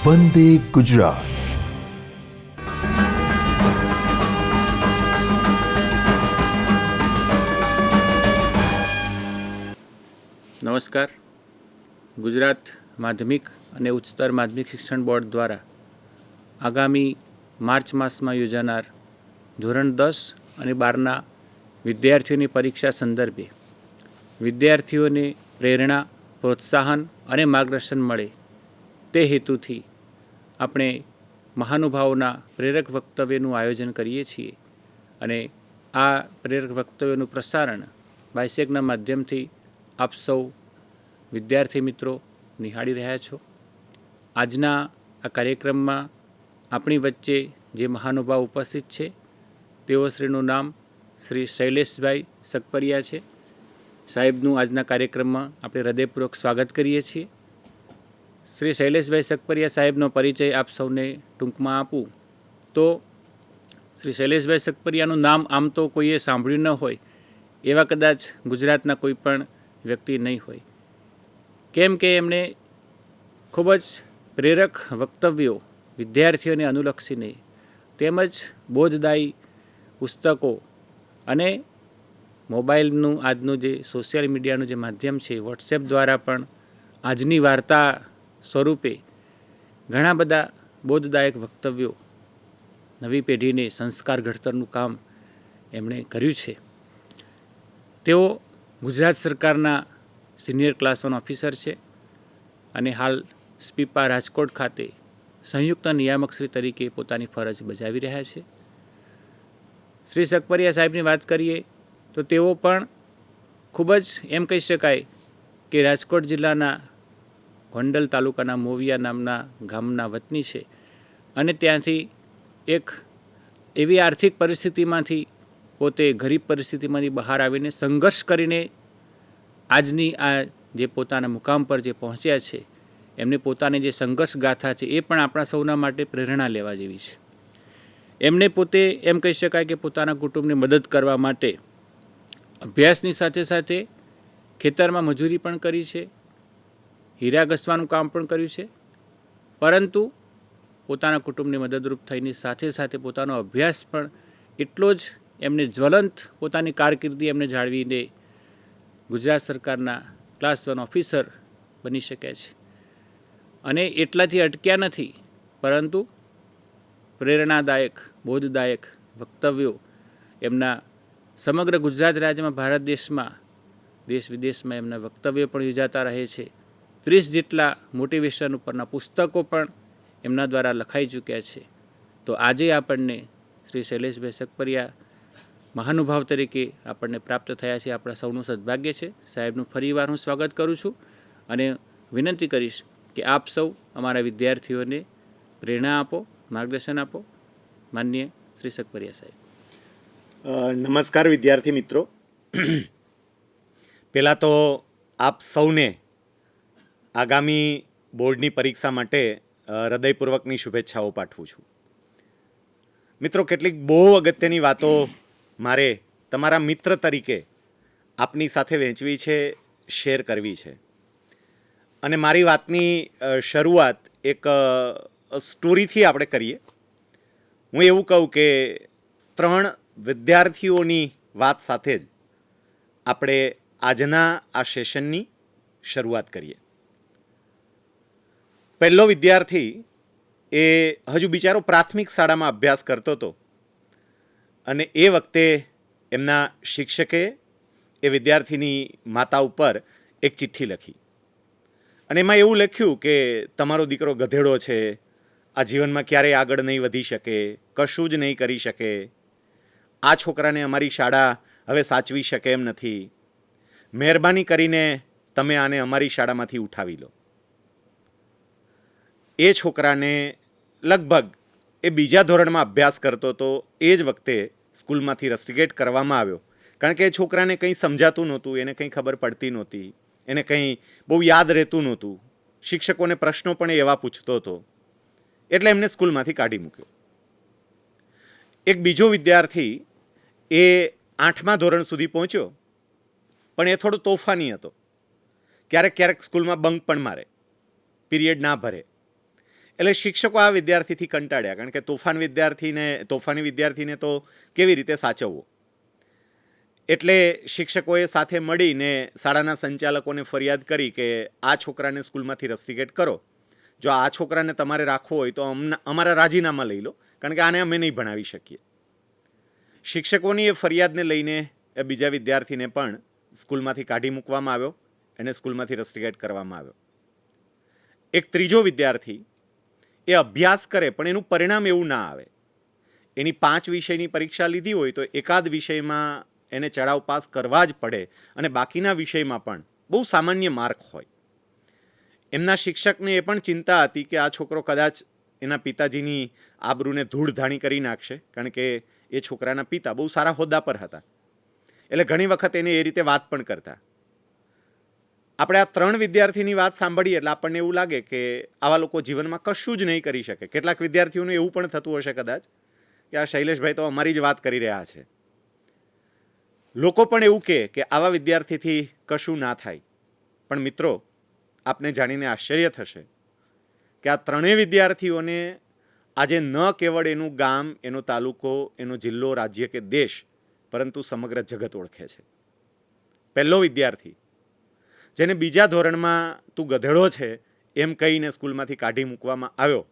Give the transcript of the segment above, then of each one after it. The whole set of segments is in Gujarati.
વંદે ગુજરાત. નમસ્કાર. ગુજરાત માધ્યમિક અને ઉચ્ચતર માધ્યમિક શિક્ષણ બોર્ડ દ્વારા આગામી માર્ચ માસમાં યોજાનાર ધોરણ 10 અને 12ના વિદ્યાર્થીઓની પરીક્ષા સંદર્ભે વિદ્યાર્થીઓને પ્રેરણા, પ્રોત્સાહન અને માર્ગદર્શન મળે તે હેતુથી આપણે મહાનુભાવોના પ્રેરક વક્તવ્યનું આયોજન કરીએ છીએ અને આ પ્રેરક વક્તવ્યનું પ્રસારણ બાયસેગના માધ્યમથી આપ સૌ વિદ્યાર્થી મિત્રો નિહાળી રહ્યા છો. આજના આ કાર્યક્રમમાં આપણી વચ્ચે જે મહાનુભાવ ઉપસ્થિત છે તેઓ શ્રીનું નામ શ્રી શૈલેષભાઈ સકપરિયા છે. સાહેબનું આજના કાર્યક્રમમાં આપણે હૃદયપૂર્વક સ્વાગત કરીએ છીએ. શ્રી શૈલેષભાઈ સકપરિયા સાહેબનો પરિચય આપ સૌને ટૂંકમાં આપું તો શ્રી શૈલેષભાઈ સકપરિયાનું નામ આમ તો કોઈએ સાંભળ્યું ન હોય એવા કદાચ ગુજરાતના કોઈ પણ વ્યક્તિ નહીં હોય, કેમ કે એમણે ખૂબ જ પ્રેરક વક્તવ્યો વિદ્યાર્થીઓને અનુલક્ષીને તેમજ બોધદાયી પુસ્તકો અને મોબાઈલનું આજનું જે સોશિયલ મીડિયાનું જે માધ્યમ છે વોટ્સએપ દ્વારા પણ આજની વાર્તા સ્વરૂપે ઘણા બધા બોધદાયક વક્તવ્યો નવી પેઢીને સંસ્કાર ઘડતરનું કામ એમણે કર્યું છે. તેઓ ગુજરાત સરકારના સિનિયર ક્લાસ 1 ઓફિસર છે અને હાલ સ્પીપા રાજકોટ ખાતે સંયુક્ત નિયામકશ્રી તરીકે પોતાની ફરજ બજાવી રહ્યા છે. શ્રી સકપરિયા સાહેબની વાત કરીએ તો તેઓ પણ ખૂબ જ એમ કહી શકાય કે રાજકોટ જિલ્લાના ગોંડલ તાલુકાના મોવિયા નામના ગામના વતની છે અને ત્યાંથી એક એવી આર્થિક પરિસ્થિતિમાંથી પોતે ગરીબ પરિસ્થિતિમાંથી બહાર આવીને સંઘર્ષ કરીને આજની આ જે પોતાના મુકામ પર જે પહોંચ્યા છે એમની પોતાની જે સંઘર્ષ ગાથા છે એ પણ આપણા સૌના માટે પ્રેરણા લેવા જેવી છે. એમને પોતે એમ કહી શકાય કે પોતાના કુટુંબને મદદ કરવા માટે અભ્યાસની સાથે સાથે ખેતરમાં મજૂરી પણ કરી છે, હીરા ઘસવાનું કામ પણ કર્યું છે, પરંતુ પોતાના કુટુંબને મદદરૂપ થઈને સાથે સાથે પોતાનો અભ્યાસ પણ એટલો જ એમને જ્વલંત પોતાની કારકિર્દી એમને જાળવીને ગુજરાત સરકારના ક્લાસ 1 ઓફિસર બની શક્યા છે. અને એટલાથી અટક્યા નથી, પરંતુ પ્રેરણાદાયક, બોધદાયક વક્તવ્યો એમના સમગ્ર ગુજરાત રાજ્યમાં, ભારત દેશમાં, દેશ વિદેશમાં એમના વક્તવ્યો પણ યોજાતા રહે છે. 30 જેટલા મોટિવેશન ઉપરના પુસ્તકો પણ એમના દ્વારા લખાઈ ચૂક્યા છે. તો આજે આપણને શ્રી શૈલેષભાઈ સકપરિયા મહાનુભાવ તરીકે આપણને પ્રાપ્ત થયા છે. આપણા સૌનું સદભાગ્ય છે. સાહેબનું ફરીવાર હું સ્વાગત કરું છું અને વિનંતી કરીશ કે આપ સૌ અમારા વિદ્યાર્થીઓને પ્રેરણા આપો, માર્ગદર્શન આપો. માનનીય શ્રી સકપરિયા સાહેબ. નમસ્કાર વિદ્યાર્થી મિત્રો. પહેલાં તો આપ સૌને આગામી બોર્ડની પરીક્ષા માટે હૃદયપૂર્વકની શુભેચ્છાઓ પાઠવું છું. મિત્રો, કેટલીક બહુ અગત્યની વાતો મારે તમારા મિત્ર તરીકે આપની સાથે વહેંચવી છે, શેર કરવી છે. અને મારી વાતની શરૂઆત એક સ્ટોરીથી આપણે કરીએ. હું એવું કહું કે 3 વિદ્યાર્થીઓની વાત સાથે જ આપણે આજના આ સેશનની શરૂઆત કરીએ. પહેલો વિદ્યાર્થી એ હજુ બિચારો પ્રાથમિક શાળામાં અભ્યાસ કરતો હતો અને એ વખતે એમના શિક્ષકે એ વિદ્યાર્થીની માતા ઉપર એક ચિઠ્ઠી લખી અને એમાં એવું લખ્યું કે તમારો દીકરો ગધેડો છે, આ જીવનમાં ક્યારેય આગળ નહીં વધી શકે, કશું જ નહીં કરી શકે, આ છોકરાને અમારી શાળા હવે સાચવી શકે એમ નથી, મહેરબાની કરીને તમે આને અમારી શાળામાંથી ઉઠાવી લો. એ છોકરાને લગભગ એ બીજા ધોરણમાં અભ્યાસ કરતો હતો એ જ વખતે સ્કૂલમાંથી રસ્ટિકેટ કરવામાં આવ્યો, કારણ કે એ છોકરાને કંઈ સમજાતું નહોતું, એને કંઈ ખબર પડતી નહોતી, એને કંઈ બહુ યાદ રહેતું નહોતું, શિક્ષકોને પ્રશ્નો પણ એવા પૂછતો હતો, એટલે એમને સ્કૂલમાંથી કાઢી મૂક્યો. એક બીજો વિદ્યાર્થી એ 8મા ધોરણ સુધી પહોંચ્યો, પણ એ થોડો તોફાની હતો. ક્યારેક ક્યારેક સ્કૂલમાં બંક પણ મારે, પીરિયડ ના ભરે. એટલે શિક્ષકો આ વિદ્યાર્થીથી કંટાળ્યા, કારણ કે તોફાની વિદ્યાર્થીને તો કેવી રીતે સાચવવો. એટલે શિક્ષકોએ સાથે મળીને શાળાના સંચાલકોને ફરિયાદ કરી કે આ છોકરાને સ્કૂલમાંથી રસ્ટિકેટ કરો. જો આ છોકરાને તમારે રાખવો હોય તો અમારા રાજીનામા લઈ લો, કારણ કે આને અમે નહીં ભણાવી શકીએ. શિક્ષકોની એ ફરિયાદને લઈને એ બીજા વિદ્યાર્થીને પણ સ્કૂલમાંથી કાઢી મૂકવામાં આવ્યો, એને સ્કૂલમાંથી રસ્ટિકેટ કરવામાં આવ્યો. એક ત્રીજો વિદ્યાર્થી એ અભ્યાસ કરે પણ એનું પરિણામ એવું ના આવે. એની 5 વિષયની પરીક્ષા લીધી હોય તો એકાદ વિષયમાં એને ચડાવ પાસ કરવા જ પડે અને બાકીના વિષયમાં પણ બહુ સામાન્ય માર્ક હોય. એમના શિક્ષકને એ પણ ચિંતા હતી કે આ છોકરો કદાચ એના પિતાજીની આબરૂને ધૂળધાણી કરી નાખશે, કારણ કે એ છોકરાના પિતા બહુ સારા હોદ્દા પર હતા. એટલે ઘણી વખત એને એ રીતે વાત પણ કરતા. આપણે આ 3 વિદ્યાર્થીની વાત સાંભળીએ એટલે આપણને એવું લાગે કે આવા લોકો જીવનમાં કશું જ નહીં કરી શકે. કેટલાક વિદ્યાર્થીઓને એવું પણ થતું હશે કદાચ કે આ શૈલેષભાઈ તો અમારી જ વાત કરી રહ્યા છે. લોકો પણ એવું કે આવા વિદ્યાર્થીથી કશું ના થાય. પણ મિત્રો, આપને જાણીને આશ્ચર્ય થશે કે આ 3 વિદ્યાર્થીઓને આજે ન કેવળ એનું ગામ, એનો તાલુકો, એનો જિલ્લો, રાજ્ય કે દેશ, પરંતુ સમગ્ર જગત ઓળખે છે. પહેલો વિદ્યાર્થી જેને બીજા ધોરણમાં તું ગધેડો છે એમ કહીને સ્કૂલમાંથી કાઢી મૂકવામાં આવ્યો,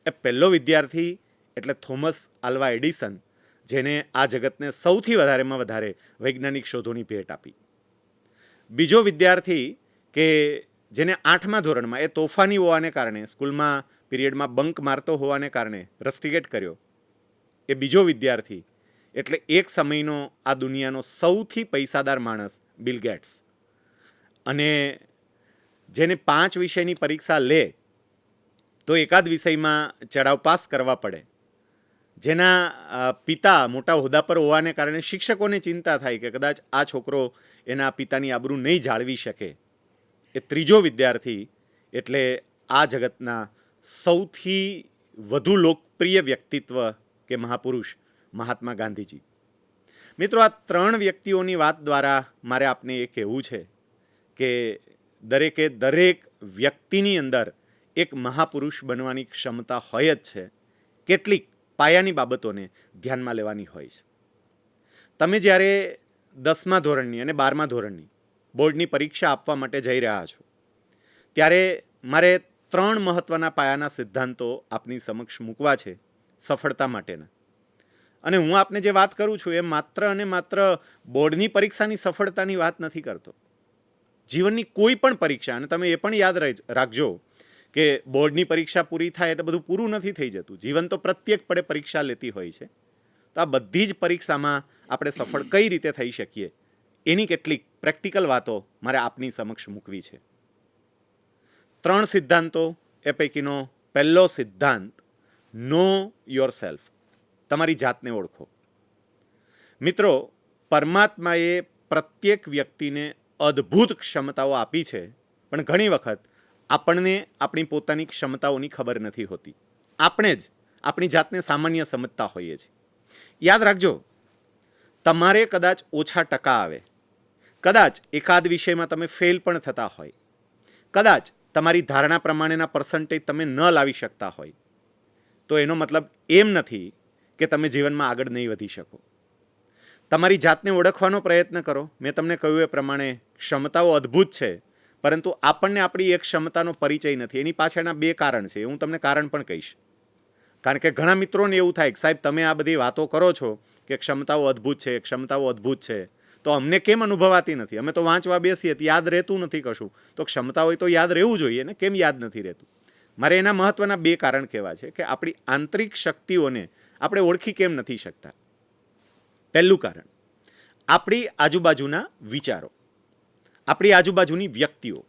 એ પહેલો વિદ્યાર્થી એટલે થોમસ આલ્વા એડિસન, જેને આ જગતને સૌથી વધારે વૈજ્ઞાનિક શોધોની ભેટ આપી. બીજો વિદ્યાર્થી કે જેને 8મા ધોરણમાં એ તોફાની હોવાને કારણે, સ્કૂલમાં પીરિયડમાં બંક મારતો હોવાને કારણે રસ્ટિકેટ કર્યો, એ બીજો વિદ્યાર્થી એટલે એક સમયનો આ દુનિયાનો સૌથી પૈસાદાર માણસ બિલ ગેટ્સ. અને જેને 5 વિષયની પરીક્ષા લે તો એકાદ વિષયમાં ચડાવ પાસ કરવા પડે, જેના પિતા મોટા હોદ્દા પર હોવાને કારણે શિક્ષકોને ચિંતા થાય કે કદાચ આ છોકરો એના પિતાની આબરૂ નહીં જાળવી શકે, એ ત્રીજો વિદ્યાર્થી એટલે આ જગતના સૌથી વધુ લોકપ્રિય વ્યક્તિત્વ કે મહાપુરુષ મહાત્મા ગાંધીજી. મિત્રો, આ 3 વ્યક્તિઓની વાત દ્વારા મારે આપને એ કહેવું છે કે દરેક વ્યક્તિની અંદર એક મહાપુરુષ બનવાની ક્ષમતા હોય જ છે. કેટલીક પાયાની બાબતોને ધ્યાનમાં લેવાની હોય છે. તમે જ્યારે 10મા ધોરણની અને 12મા ધોરણની બોર્ડની પરીક્ષા આપવા માટે જઈ રહ્યા છો, ત્યારે મારે 3 મહત્ત્વના પાયાના સિદ્ધાંતો આપની સમક્ષ મૂકવા છે સફળતા માટેના. અને હું આપને જે વાત કરું છું એ માત્ર અને માત્ર બોર્ડની પરીક્ષાની સફળતાની વાત નથી કરતો. જીવનની કોઈ પણ પરીક્ષા, અને તમે એ પણ યાદ રાખજો કે બોર્ડની પરીક્ષા પૂરી થાય એટલે બધું પૂરું નથી થઈ જતું. જીવન તો પ્રત્યેક પળે પરીક્ષા લેતી હોય છે. તો આ બધી જ પરીક્ષામાં આપણે સફળ કઈ રીતે થઈ શકીએ એની કેટલીક પ્રેક્ટિકલ વાતો મારે આપની સમક્ષ મૂકવી છે. 3 સિદ્ધાંતો, એ પૈકીનો પહેલો સિદ્ધાંત, નો યોર સેલ્ફ, તમારી જાતને ઓળખો. મિત્રો, પરમાત્માએ પ્રત્યેક વ્યક્તિને અદ્ભુત ક્ષમતાઓ આપી છે, પણ ઘણી વખત આપણને આપણી પોતાની ક્ષમતાઓની ખબર નથી હોતી. આપણે જ આપણી જાતને સામાન્ય સમજતા હોઈએ છીએ. યાદ રાખજો, તમારે કદાચ ઓછા ટકા આવે, કદાચ એકાદ વિષયમાં તમે ફેલ પણ થતા હોય, કદાચ તમારી ધારણા પ્રમાણેના પર્સન્ટેજ તમે ન લાવી શકતા હોય, તો એનો મતલબ એમ નથી કે તમે જીવનમાં આગળ નહીં વધી શકો. તમારી જાતને ઓળખવાનો પ્રયત્ન કરો. મેં તમને કહ્યું એ પ્રમાણે ક્ષમતાઓ અદ્ભુત છે, પરંતુ આપણને આપણી એક ક્ષમતાનો પરિચય નથી. એની પાછળના 2 કારણ છે. હું તમને કારણ પણ કહીશ. કારણ કે ઘણા મિત્રોને એવું થાય કે સાહેબ, તમે આ બધી વાતો કરો છો કે ક્ષમતાઓ અદ્ભુત છે, ક્ષમતાઓ અદ્ભુત છે, તો અમને કેમ અનુભવાતી નથી? અમે તો વાંચવા બેસીએ તો યાદ રહેતું નથી કશું. તો ક્ષમતા હોય તો યાદ રહેવું જોઈએ ને, કેમ યાદ નથી રહેતું? મારે એના મહત્ત્વના 2 કારણ કહેવા છે કે આપણી આંતરિક શક્તિઓને આપણે ઓળખી કેમ નથી શકતા. પહેલું કારણ, આપણી આજુબાજુના વિચારો, આપણી આજુબાજુની વ્યક્તિઓ.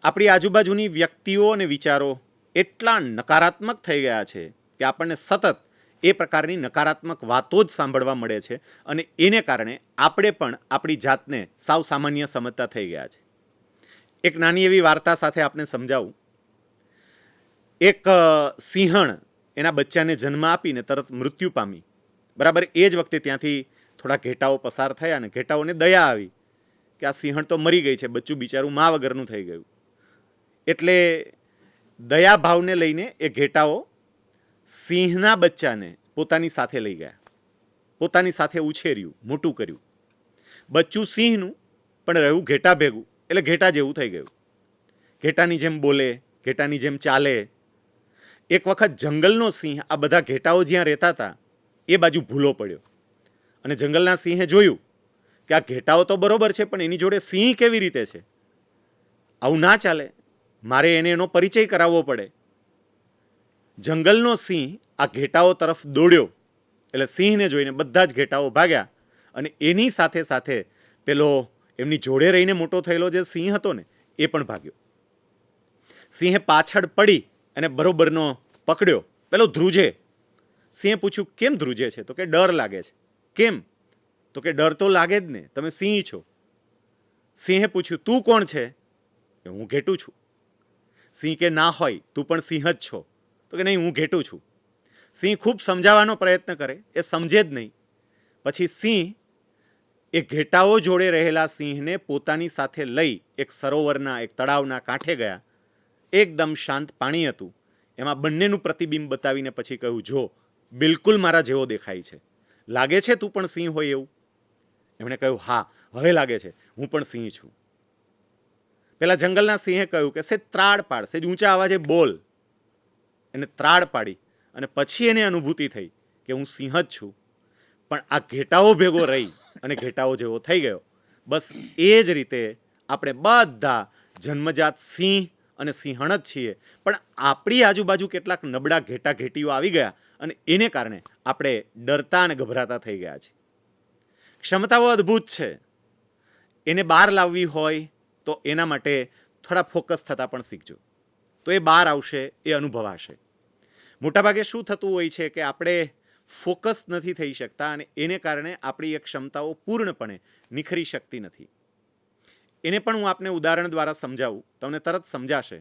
આપણી આજુબાજુની વ્યક્તિઓ અને વિચારો એટલા નકારાત્મક થઈ ગયા છે કે આપણને સતત એ પ્રકારની નકારાત્મક વાતો જ સાંભળવા મળે છે, અને એને કારણે આપણે પણ આપણી જાતને સાવ સામાન્ય સમજતા થઈ ગયા છે. એક નાની એવી વાર્તા સાથે આપને સમજાવું. એક સિંહણ એના બચ્ચાને જન્મ આપીને તરત મૃત્યુ પામી. બરાબર એ જ વખતે ત્યાંથી થોડા ઘેટાઓ પસાર થયા અને ઘેટાઓને દયા આવી કે આ સિંહણ તો મરી ગઈ છે, બચ્ચું બિચારું મા વગરનું થઈ ગયું. એટલે દયાભાવને લઈને એ ઘેટાઓ સિંહના બચ્ચાને પોતાની સાથે લઈ ગયા, પોતાની સાથે ઉછેર્યું, મોટું કર્યું. બચ્ચું સિંહનું પણ રહ્યું ઘેટા ભેગું, એટલે ઘેટા જેવું થઈ ગયું. ઘેટાની જેમ બોલે, ઘેટાની જેમ ચાલે. એક વખત જંગલનો સિંહ આ બધા ઘેટાઓ જ્યાં રહેતા હતા એ બાજુ ભૂલો પડ્યો અને જંગલના સિંહે જોયું કે આ ઘેટાઓ તો બરોબર છે, પણ એની જોડે સિંહ કેવી રીતે છે? આવું ના ચાલે, મારે એને એનો પરિચય કરાવવો પડે. જંગલનો સિંહ આ ઘેટાઓ તરફ દોડ્યો, એટલે સિંહને જોઈને બધા જ ઘેટાઓ ભાગ્યા અને એની સાથે સાથે પેલો એમની જોડે રહીને મોટો થયેલો જે સિંહ હતો ને એ પણ ભાગ્યો. સિંહે પાછળ પડી અને બરોબરનો પકડ્યો. પેલો ધ્રુજે. સિંહે પૂછ્યું, કેમ ધ્રુજે છે? તો કે ડર લાગે છે. કેમ? તો કે ડર તો લાગે જ ને, તમે સિંહ છો. સિંહે પૂછ્યું, તું કોણ છે? હું ઘેટું છું. સિંહ કે ના હોય, તું પણ સિંહ જ છો. તો કે નહીં, હું ઘેટું છું. સિંહ ખૂબ સમજાવવાનો પ્રયત્ન કરે, એ સમજે જ નહીં. પછી સિંહ એ ઘેટાઓ જોડે રહેલા સિંહને પોતાની સાથે લઈ એક સરોવરના, એક તળાવના કાંઠે ગયા. એકદમ શાંત પાણી હતું. એમાં બંનેનું પ્રતિબિંબ બતાવીને પછી કહ્યું, જો બિલકુલ મારા જેવો દેખાય છે, લાગે છે તું પણ સિંહ હોય એવું? એમણે કહ્યું, હા, હવે લાગે છે, હું પણ સિંહ છું. પેલા જંગલના સિંહે કહ્યું કે સેજ ત્રાડ પાડ, સેજ ઊંચા અવાજે બોલ. એને ત્રાડ પાડી અને પછી એને અનુભૂતિ થઈ કે હું સિંહ જ છું, પણ આ ઘેટાઓ ભેગો રહી અને ઘેટાઓ જેવો થઈ ગયો. બસ એ જ રીતે આપણે બધા જન્મજાત સિંહ અને સિંહણ જ છીએ, પણ આપણી આજુબાજુ કેટલાક નબળા ઘેટા ઘેટીઓ આવી ગયા અને એને કારણે આપણે ડરતા અને ગભરાતા થઈ ગયા છીએ. ક્ષમતાઓ અદ્ભુત છે. એને બહાર લાવવી હોય તો એના માટે થોડા ફોકસ થતાં પણ શીખજો, તો એ બહાર આવશે, એ અનુભવાશે. મોટાભાગે શું થતું હોય છે કે આપણે ફોકસ નથી થઈ શકતા અને એને કારણે આપણી એ ક્ષમતાઓ પૂર્ણપણે નિખરી શકતી નથી. એને પણ હું આપને ઉદાહરણ દ્વારા સમજાવું, તમને તરત સમજાશે.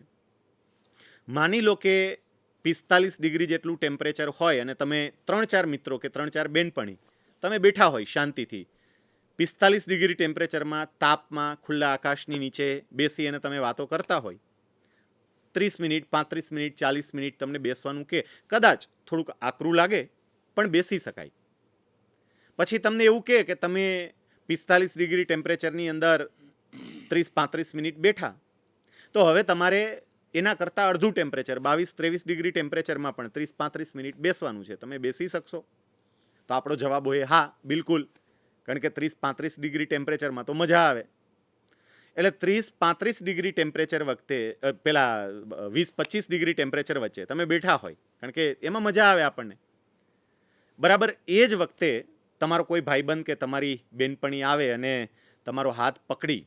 માની લો કે 45 ડિગ્રી જેટલું ટેમ્પરેચર હોય અને તમે 3-4 મિત્રો કે 3-4 બેનપણી તમે બેઠા હોય શાંતિથી 45 ડિગ્રી ટેમ્પરેચરમાં, તાપમાં, ખુલ્લા આકાશની નીચે બેસી અને તમે વાતો કરતા હોય. 30 મિનિટ, 35 મિનિટ, 40 મિનિટ તમને બેસવાનું કે કદાચ થોડુંક આકરું લાગે પણ બેસી શકાય. પછી તમને એવું કે તમે 45 ડિગ્રી ટેમ્પરેચરની અંદર 30-35 મિનિટ બેઠા, તો હવે તમારે એના કરતાં અડધું ટેમ્પરેચર 22-23 ડિગ્રી ટેમ્પરેચરમાં પણ 30-35 મિનિટ બેસવાનું છે. તમે બેસી શકશો? તો આપણો જવાબ હોય હા, બિલકુલ. કારણ કે 30-35 ડિગ્રી ટેમ્પરેચરમાં તો મજા આવે. એટલે 30-35 ડિગ્રી ટેમ્પરેચર વખતે પેલા 20-25 ડિગ્રી ટેમ્પરેચર વચ્ચે તમે બેઠા હોય, કારણ કે એમાં મજા આવે આપણને. બરાબર એ જ વખતે તમારો કોઈ ભાઈબંધ કે તમારી બેનપણી આવે અને તમારો હાથ પકડી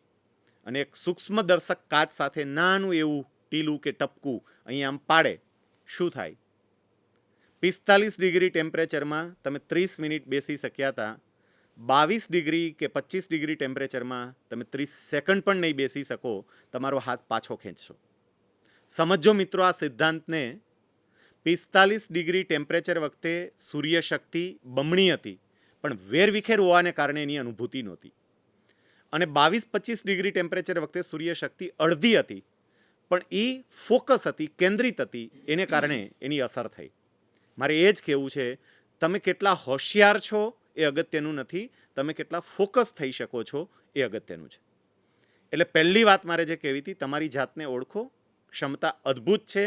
અને એક સૂક્ષ્મદર્શક કાચ સાથે નાનું એવું ટીલું કે ટપકું અહીંયા આમ પાડે, શું થાય? 45 ડિગ્રી ટેમ્પરેચરમાં તમે 30 મિનિટ બેસી શક્યા હતા, 22 ડિગ્રી કે 25 ડિગ્રી ટેમ્પરેચરમાં તમે 30 સેકન્ડ પણ નહીં બેસી શકો, તમારો હાથ પાછો ખેંચશો. સમજો મિત્રો આ સિદ્ધાંતને. 45 ડિગ્રી ટેમ્પરેચર વખતે સૂર્યશક્તિ બમણી હતી, પણ વેરવિખેર હોવાને કારણે એની અનુભૂતિ નહોતી. અને 22-25 ડિગ્રી ટેમ્પરેચર વખતે સૂર્યશક્તિ અડધી હતી, પણ એ ફોકસ હતી, કેન્દ્રિત હતી, એને કારણે એની અસર થઈ. મારે એ જ કહેવું છે, તમે કેટલા હોશિયાર છો એ અગત્યનું નથી, તમે કેટલા ફોકસ થઈ શકો છો એ અગત્યનું છે. એટલે પહેલી વાત મારે જે કહેવી હતી, તમારી જાતને ઓળખો, ક્ષમતા અદ્ભુત છે.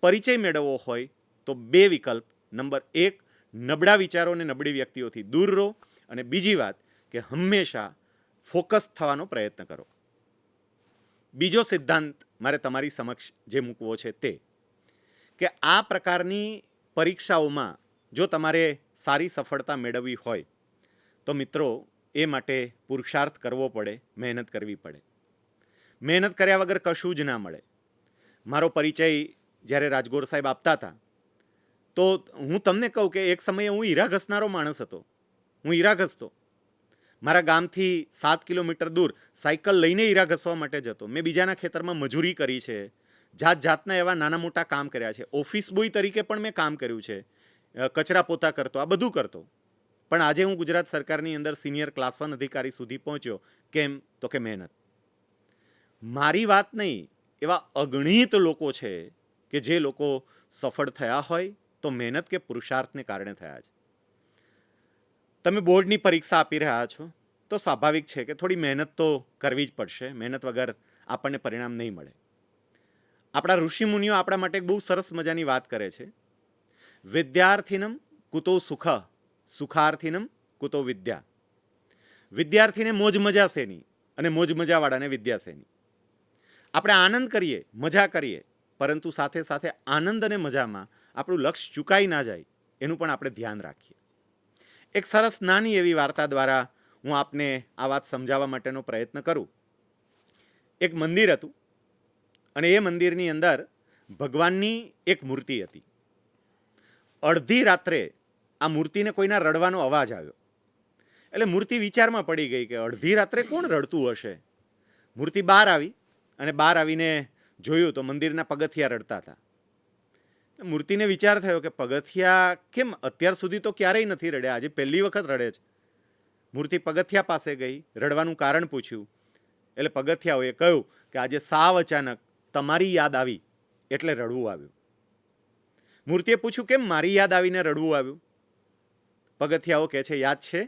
પરિચય મેળવવો હોય તો 2 વિકલ્પ. નંબર 1, નબળા વિચારો અને નબળી વ્યક્તિઓથી દૂર રહો, અને બીજી વાત કે હંમેશા ફોકસ થવાનો પ્રયત્ન કરો. બીજો સિદ્ધાંત મારે તમારી સમક્ષ જે મૂકવો છે તે કે આ પ્રકારની પરીક્ષાઓમાં જો તમારે સારી સફળતા મેળવવી હોય તો મિત્રો એ માટે પુરુષાર્થ કરવો પડે, મહેનત કરવી પડે. મહેનત કર્યા વગર કશું જ ના મળે. મારો પરિચય જ્યારે રાજગોર સાહેબ આપતા હતા તો હું તમને કહું કે એક સમયે હું હીરા ઘસનારો માણસ હતો. હું હીરા ઘસતો. મારા ગામથી 7 કિલોમીટર દૂર સાયકલ લઈને હીરા ઘસવા માટે જતો. મેં બીજાના ખેતરમાં મજૂરી કરી છે, જાત જાતના એવા નાના મોટા કામ કર્યા છે. ઓફિસ બોય તરીકે પણ મેં કામ કર્યું છે, કચરા પોતા કરતો, આ બધું કરતો. પણ આજે હું ગુજરાત સરકારની અંદર સિનિયર ક્લાસ 1 અધિકારી સુધી પહોંચ્યો. કેમ? તો કે મહેનત. મારી વાત નહીં, એવા અગણિત લોકો છે કે જે લોકો સફળ થયા હોય તો મહેનત કે પુરુષાર્થને કારણે થયા છે. તમે બોર્ડની પરીક્ષા આપી રહ્યા છો તો સ્વાભાવિક છે કે થોડી મહેનત તો કરવી જ પડશે. મહેનત વગર આપણને પરિણામ નહીં મળે. આપણા ઋષિમુનિઓ આપણા માટે બહુ સરસ મજાની વાત કરે છે. વિદ્યાર્થિનમ કુતો સુખ, સુખાર્થિનમ કુતો વિદ્યા. વિદ્યાર્થીને મોજ મજા શેની અને મોજ મજાવાળાને વિદ્યા શેની. આપણે આનંદ કરીએ, મજા કરીએ, પરંતુ સાથે સાથે આનંદ અને મજામાં આપણું લક્ષ્ય ચૂકાઈ ના જાય એનું પણ આપણે ધ્યાન રાખીએ. એક સરસ નાની એવી વાર્તા દ્વારા હું આપને આ વાત સમજાવવા માટેનો પ્રયત્ન કરું. એક મંદિર હતું અને એ મંદિરની અંદર ભગવાનની એક મૂર્તિ હતી. અડધી રાત્રે આ મૂર્તિને કોઈના રડવાનો અવાજ આવ્યો. એટલે મૂર્તિ વિચારમાં પડી ગઈ કે અડધી રાત્રે કોણ રડતું હશે. મૂર્તિ બહાર આવી અને બહાર આવીને જોયું તો મંદિરના પગથિયા રડતા હતા. મૂર્તિને વિચાર થયો કે પગથિયા કેમ અત્યાર સુધી તો ક્યારેય નથી રડ્યા, આજે પહેલી વખત રડે છે. મૂર્તિ પગથિયા પાસે ગઈ, રડવાનું કારણ પૂછ્યું. એટલે પગથિયાઓએ કહ્યું કે આજે સાવ અચાનક તમારી યાદ આવી એટલે રડવું આવ્યું. મૂર્તિએ પૂછ્યું કેમ મારી યાદ આવીને રડવું આવ્યું? પગથિયાઓ કહે છે યાદ છે,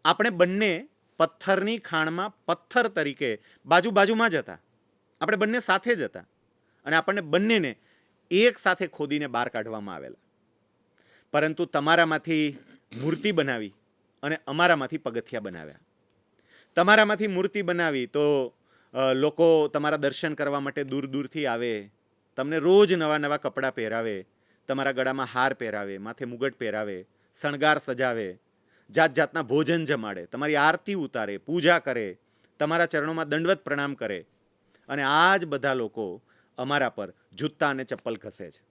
આપણે બંને પથ્થરની ખાણમાં પથ્થર તરીકે બાજુમાં જ હતા. આપણે બંને સાથે જ હતા અને આપણને બંનેને એક સાથે ખોદીને બહાર કાઢવામાં આવેલા. પરંતુ તમારામાંથી મૂર્તિ બનાવી અને અમારામાંથી પગથિયા બનાવ્યા. તમારામાંથી મૂર્તિ બનાવી તો લોકો તમારા દર્શન કરવા માટે દૂર દૂરથી આવે, તમને રોજ નવા નવા કપડાં પહેરાવે, તમારા ગળામાં હાર પહેરાવે, માથે મુગટ પહેરાવે, શણગાર સજાવે, જાત જાતના ભોજન જમાડે, તમારી આરતી ઉતારે, પૂજા કરે, તમારા ચરણોમાં દંડવત પ્રણામ કરે. અને આ જ બધા લોકો અમારા પર જૂતા અને ચપ્પલ ઘસે છે.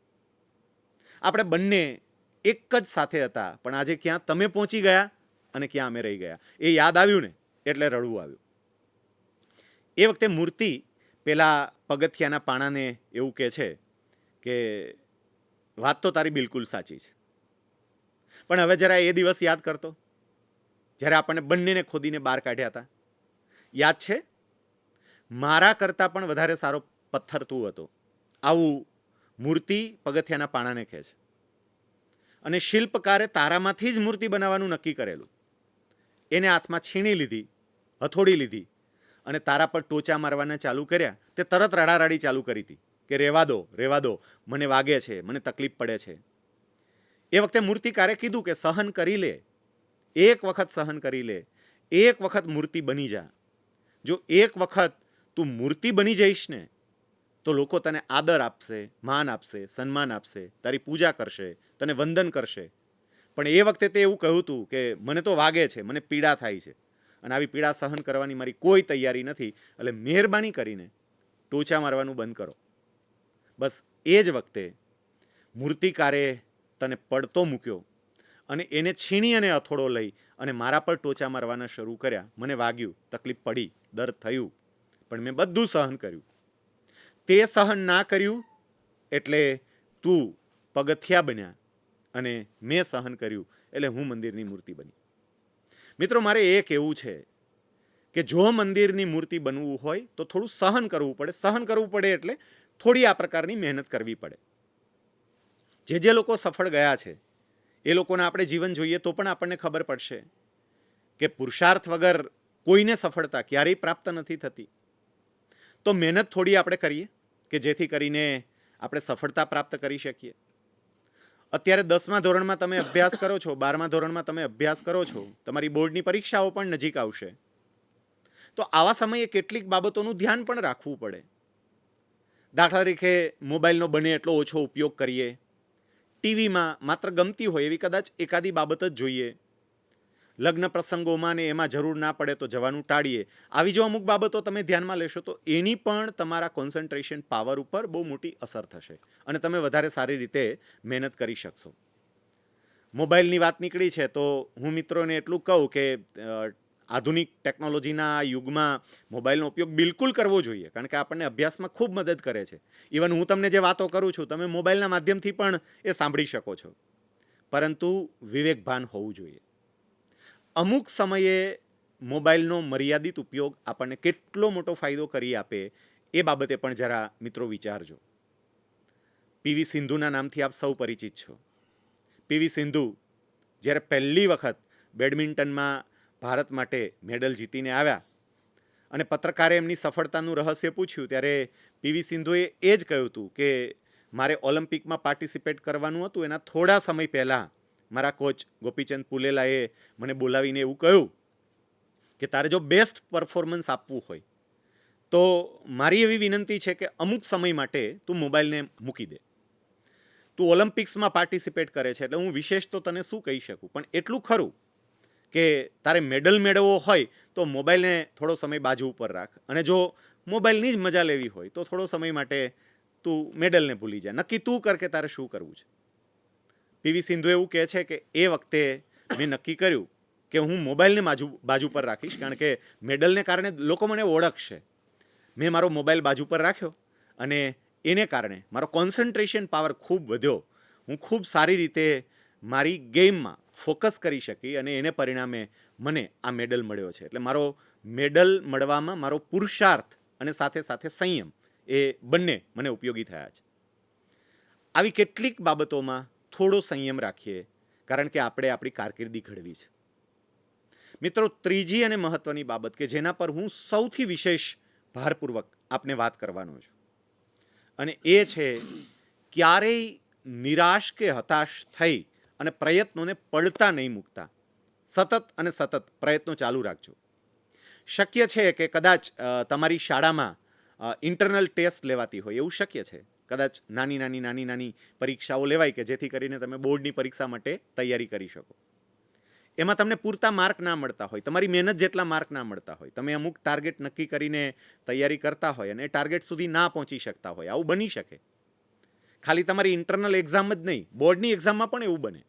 આપણે બંને એક જ સાથે હતા, પણ આજે ક્યાં તમે પહોંચી ગયા અને ક્યાં અમે રહી ગયા. એ યાદ આવ્યું ને એટલે રડવું આવ્યું. એ વખતે મૂર્તિ પેલા પગથિયાના પાણાને એવું કહે છે કે વાત તો તારી બિલકુલ સાચી છે, પણ હવે જરા એ દિવસ યાદ કરતો જ્યારે આપણને બંનેને ખોદીને બહાર કાઢ્યા હતા. યાદ છે, મારા કરતાં પણ વધારે સારો પથ્થર તું હતો. આવું મૂર્તિ પગથિયાના પાણાને કહે છે. અને શિલ્પકારે તારામાંથી જ મૂર્તિ બનાવવાનું નક્કી કરેલું. એને હાથમાં છીણી લીધી, હથોડી લીધી અને તારા પર ટોચા મારવાના ચાલુ કર્યા. તે તરત રડારાડી ચાલુ કરી હતી કે રહેવા દો, મને વાગે છે, મને તકલીફ પડે છે. એ વખતે મૂર્તિકારે કીધું કે સહન કરી લે, એક વખત સહન કરી લે, એક વખત મૂર્તિ બની જા. જો એક વખત તું મૂર્તિ બની જઈશ ને તો લોકો તને આદર આપશે, માન આપશે, સન્માન આપશે, તારી પૂજા કરશે, તને વંદન કરશે. પણ એ વખતે તે એવું કહ્યું હતું કે મને તો વાગે છે, મને પીડા થાય છે અને આવી પીડા સહન કરવાની મારી કોઈ તૈયારી નથી, એટલે મહેરબાની કરીને ટોચા મારવાનું બંધ કરો. બસ એ જ વખતે મૂર્તિકારે તને પડતો મૂક્યો અને એને છીણી અને હથોડો લઈ અને મારા પર ટોચા મારવાના શરૂ કર્યા. મને વાગ્યું, તકલીફ પડી, દર્દ થયું, પણ મેં બધું સહન કર્યું. તે સહન ના કર્યું એટલે તું પગથિયા બન્યા અને મેં સહન કર્યું એટલે હું મંદિરની મૂર્તિ બની. મિત્રો, મારે એ કહેવું છે કે જો મંદિરની મૂર્તિ બનવું હોય તો થોડું સહન કરવું પડે. સહન કરવું પડે એટલે થોડી આ પ્રકારની મહેનત કરવી પડે. જે લોકો સફળ ગયા છે એ લોકોને આપણે જીવન જોઈએ તો પણ આપણને ખબર પડશે કે પુરુષાર્થ વગર કોઈને સફળતા ક્યારેય પ્રાપ્ત નથી થતી. તો મહેનત થોડી આપણે કરીએ કે જેથી કરીને આપણે સફળતા પ્રાપ્ત કરી શકીએ. અત્યારે 10મા ધોરણમાં તમે અભ્યાસ કરો છો, 12મા ધોરણમાં તમે અભ્યાસ કરો છો, તમારી બોર્ડની પરીક્ષાઓ પણ નજીક આવશે. તો આવા સમયે કેટલીક બાબતોનું ધ્યાન પણ રાખવું પડે. દાખલા તરીકે મોબાઈલનો બને એટલો ઓછો ઉપયોગ કરીએ. ટીવીમાં માત્ર ગમતી હોય એવી કદાચ એકાદી બાબત જ જોઈએ. લગ્ન પ્રસંગોમાં ને એમાં જરૂર ના પડે તો જવાનું ટાળીએ. આવી જો અમુક બાબતો તમે ધ્યાનમાં લેશો તો એની પણ તમારા કોન્સન્ટ્રેશન પાવર ઉપર બહુ મોટી અસર થશે અને તમે વધારે સારી રીતે મહેનત કરી શકશો. મોબાઈલની વાત નીકળી છે તો હું મિત્રોને એટલું કહું કે આધુનિક ટેકનોલોજીના યુગમાં મોબાઈલનો ઉપયોગ બિલકુલ કરવો જોઈએ, કારણ કે આપણને અભ્યાસમાં ખૂબ મદદ કરે છે. ઇવન હું તમને જે વાતો કરું છું તમે મોબાઈલના માધ્યમથી પણ એ સાંભળી શકો છો, પરંતુ વિવેકભાન હોવું જોઈએ. અમુક સમયે મોબાઈલનો મર્યાદિત ઉપયોગ આપણને કેટલો મોટો ફાયદો કરી આપે એ બાબતે પણ જરા મિત્રો વિચારજો. પીવી સિંધુના નામથી આપ સૌ પરિચિત છો. પીવી સિંધુ જ્યારે પહેલી વખત બેડમિન્ટનમાં ભારત માટે મેડલ જીતીને આવ્યા અને પત્રકારે એમની સફળતાનું રહસ્ય પૂછ્યું ત્યારે પીવી સિંધુએ એ જ કહ્યું હતું કે મારે ઓલિમ્પિકમાં પાર્ટિસિપેટ કરવાનું હતું. એના થોડા સમય પહેલાં મારા કોચ ગોપીચંદ પુલેલાએ મને બોલાવીને એવું કહ્યું કે તારે જો બેસ્ટ પરફોર્મન્સ આપવું હોય તો મારી એવી વિનંતી છે કે અમુક સમય માટે તું મોબાઈલને મૂકી દે. તું ઓલિમ્પિક્સમાં પાર્ટિસિપેટ કરે છે એટલે હું વિશેષ તો તને શું કહી શકું, પણ એટલું ખરું કે તારે મેડલ મેળવવો હોય તો મોબાઈલને થોડો સમય બાજુ ઉપર રાખ, અને જો મોબાઈલની જ મજા લેવી હોય તો થોડો સમય માટે તું મેડલને ભૂલી જા. નક્કી તું કર કે તારે શું કરવું છે. પીવી સિંધુ એવું કહે છે કે એ વખતે મેં નક્કી કર્યું કે હું મોબાઈલને બાજુ પર રાખીશ, કારણ કે મેડલને કારણે લોકો મને ઓળખશે. મેં મારો મોબાઈલ બાજુ પર રાખ્યો અને એને કારણે મારો કોન્સન્ટ્રેશન પાવર ખૂબ વધ્યો. હું ખૂબ સારી રીતે મારી ગેમમાં ફોકસ કરી શકી અને એને પરિણામે મને આ મેડલ મળ્યો છે. એટલે મારો મેડલ મળવામાં મારો પુરુષાર્થ અને સાથે સાથે સંયમ એ બંને મને ઉપયોગી થયા છે. આવી કેટલીક બાબતોમાં થોડો સંયમ રાખીએ, કારણ કે આપણે આપણી કારકિર્દી ઘડવી છે. મિત્રો, ત્રીજી અને મહત્ત્વની બાબત કે જેના પર હું સૌથી વિશેષ ભારપૂર્વક આપને વાત કરવાનો છું, અને એ છે ક્યારેય નિરાશ કે હતાશ થઈ અને પ્રયત્નોને પડતા નહીં મૂકતા. સતત અને સતત પ્રયત્નો ચાલુ રાખજો. શક્ય છે કે કદાચ તમારી શાળામાં ઇન્ટરનલ ટેસ્ટ લેવાતી હોય, એવું શક્ય છે. કદાચ નાની પરીક્ષાઓ લેવાય કે જેથી કરીને તમે બોર્ડની પરીક્ષા માટે તૈયારી કરી શકો. એમાં તમને પૂરતા માર્ક ના મળતા હોય, તમારી મહેનત જેટલા માર્ક ના મળતા હોય, તમે અમુક ટાર્ગેટ નક્કી કરીને તૈયારી કરતા હોય અને એ ટાર્ગેટ સુધી ના પહોંચી શકતા હોય, આવું બની શકે. ખાલી તમારી ઇન્ટરનલ એક્ઝામ જ નહીં, બોર્ડની એક્ઝામમાં પણ એવું બને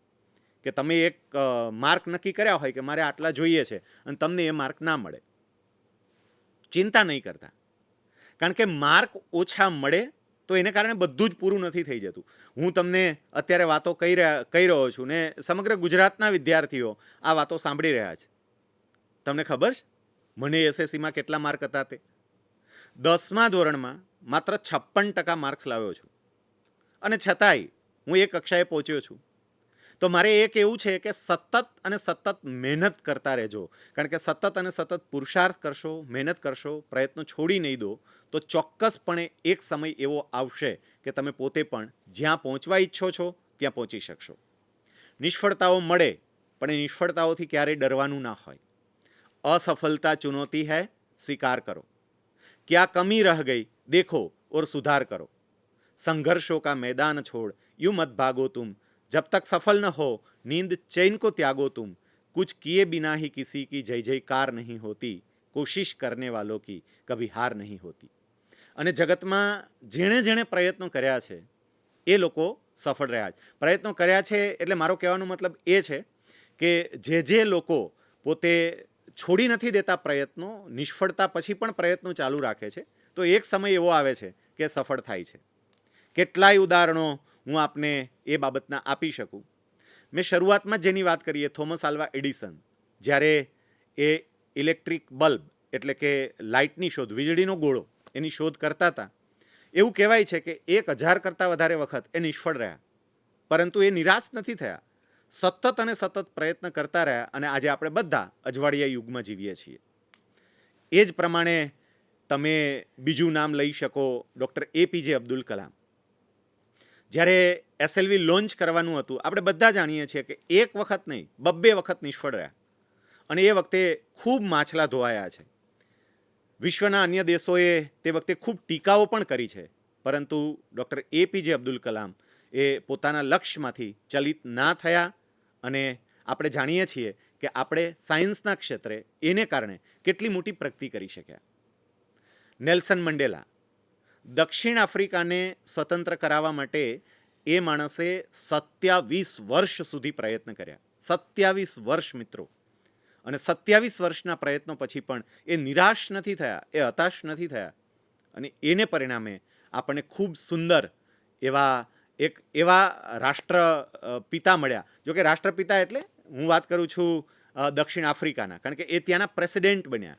કે તમે એક માર્ક નક્કી કર્યા હોય કે મારે આટલા જોઈએ છે અને તમને એ માર્ક ના મળે. ચિંતા નહીં કરતા, કારણ કે માર્ક ઓછા મળે તો એને કારણે બધું જ પૂરું નથી થઈ જતું. હું તમને અત્યારે વાતો કહી રહ્યો છું ને સમગ્ર ગુજરાતના વિદ્યાર્થીઓ આ વાતો સાંભળી રહ્યા છે. તમને ખબર છે મને એસએસસીમાં કેટલા માર્ક હતા? તે 10મા ધોરણમાં માત્ર 56% માર્ક્સ લાવ્યો છું, અને છતાંય હું એ કક્ષાએ પહોંચ્યો છું. તો મારે એ કહેવું છે કે સતત અને સતત મહેનત કરતા રહેજો, કારણ કે સતત અને સતત પુરુષાર્થ કરશો, મહેનત કરશો, પ્રયત્નો છોડી નહીં દો તો ચોક્કસપણે એક સમય એવો આવશે કે તમે પોતે પણ જ્યાં પહોંચવા ઈચ્છો છો ત્યાં પહોંચી શકશો. નિષ્ફળતાઓ મળે, પણ એ નિષ્ફળતાઓથી ક્યારેય ડરવાનું ના હોય. असफलता चुनौती है, स्वीकार करो. क्या कमी रह गई देखो और सुधार करो. संघर्षों का मैदान छोड़ यूं मत भागो तुम, जब तक सफल न हो नींद चैन को त्यागो तुम. कुछ किए बिना ही किसी की जय जयकार नहीं होती, कोशिश करने वालों की कभी हार नहीं होती. અને જગતમાં જેણે જેણે પ્રયત્નો કર્યા છે એ લોકો સફળ રહ્યા છે. પ્રયત્નો કર્યા છે એટલે મારો કહેવાનો મતલબ એ છે કે જે લોકો પોતે છોડી નથી દેતા પ્રયત્નો, નિષ્ફળતા પછી પણ પ્રયત્નો ચાલુ રાખે છે, તો એક સમય એવો આવે છે કે સફળ થાય છે. કેટલાય ઉદાહરણો હું આપને એ બાબતના આપી શકું. મેં શરૂઆતમાં જ જેની વાત કરીએ, થોમસ આલ્વા એડિસન, જ્યારે એ ઇલેક્ટ્રિક બલ્બ એટલે કે લાઇટની શોધ, વીજળીનો ગોળો એની શોધ કરતા હતા, એવું કહેવાય છે કે 1000 કરતાં વધારે વખત એ નિષ્ફળ રહ્યા, પરંતુ એ નિરાશ નથી થયા. સતત અને સતત પ્રયત્ન કરતા રહ્યા અને આજે આપણે બધા અજવાળિયા યુગમાં જીવીએ છીએ. એ જ પ્રમાણે તમે બીજું નામ લઈ શકો, ડૉક્ટર એપીજે અબ્દુલ કલામ. જ્યારે એસએલવી લોન્ચ કરવાનું હતું, આપણે બધા જાણીએ છીએ કે એક વખત નહીં 2 વખત નિષ્ફળ રહ્યા, અને એ વખતે ખૂબ માછલા ધોવાયા છે. વિશ્વના અન્ય દેશોએ તે વખતે ખૂબ ટીકાઓ પણ કરી છે, પરંતુ ડૉક્ટર એપીજે અબ્દુલ કલામ એ પોતાના લક્ષ્યમાંથી ચલિત ના થયા, અને આપણે જાણીએ છીએ કે આપણે સાયન્સના ક્ષેત્રે એને કારણે કેટલી મોટી પ્રગતિ કરી શક્યા. નેલ્સન મંડેલા, દક્ષિણ આફ્રિકાને સ્વતંત્ર કરાવવા માટે એ માણસે 27 વર્ષ સુધી પ્રયત્ન કર્યા. 27 વર્ષ મિત્રો, અને 27 વર્ષના પ્રયત્નો પછી પણ એ નિરાશ નથી થયા, એ હતાશ નથી થયા, અને એને પરિણામે આપણને ખૂબ સુંદર એવા રાષ્ટ્રપિતા મળ્યા. જોકે રાષ્ટ્રપિતા એટલે હું વાત કરું છું દક્ષિણ આફ્રિકાના, કારણ કે એ ત્યાંના પ્રેસિડેન્ટ બન્યા,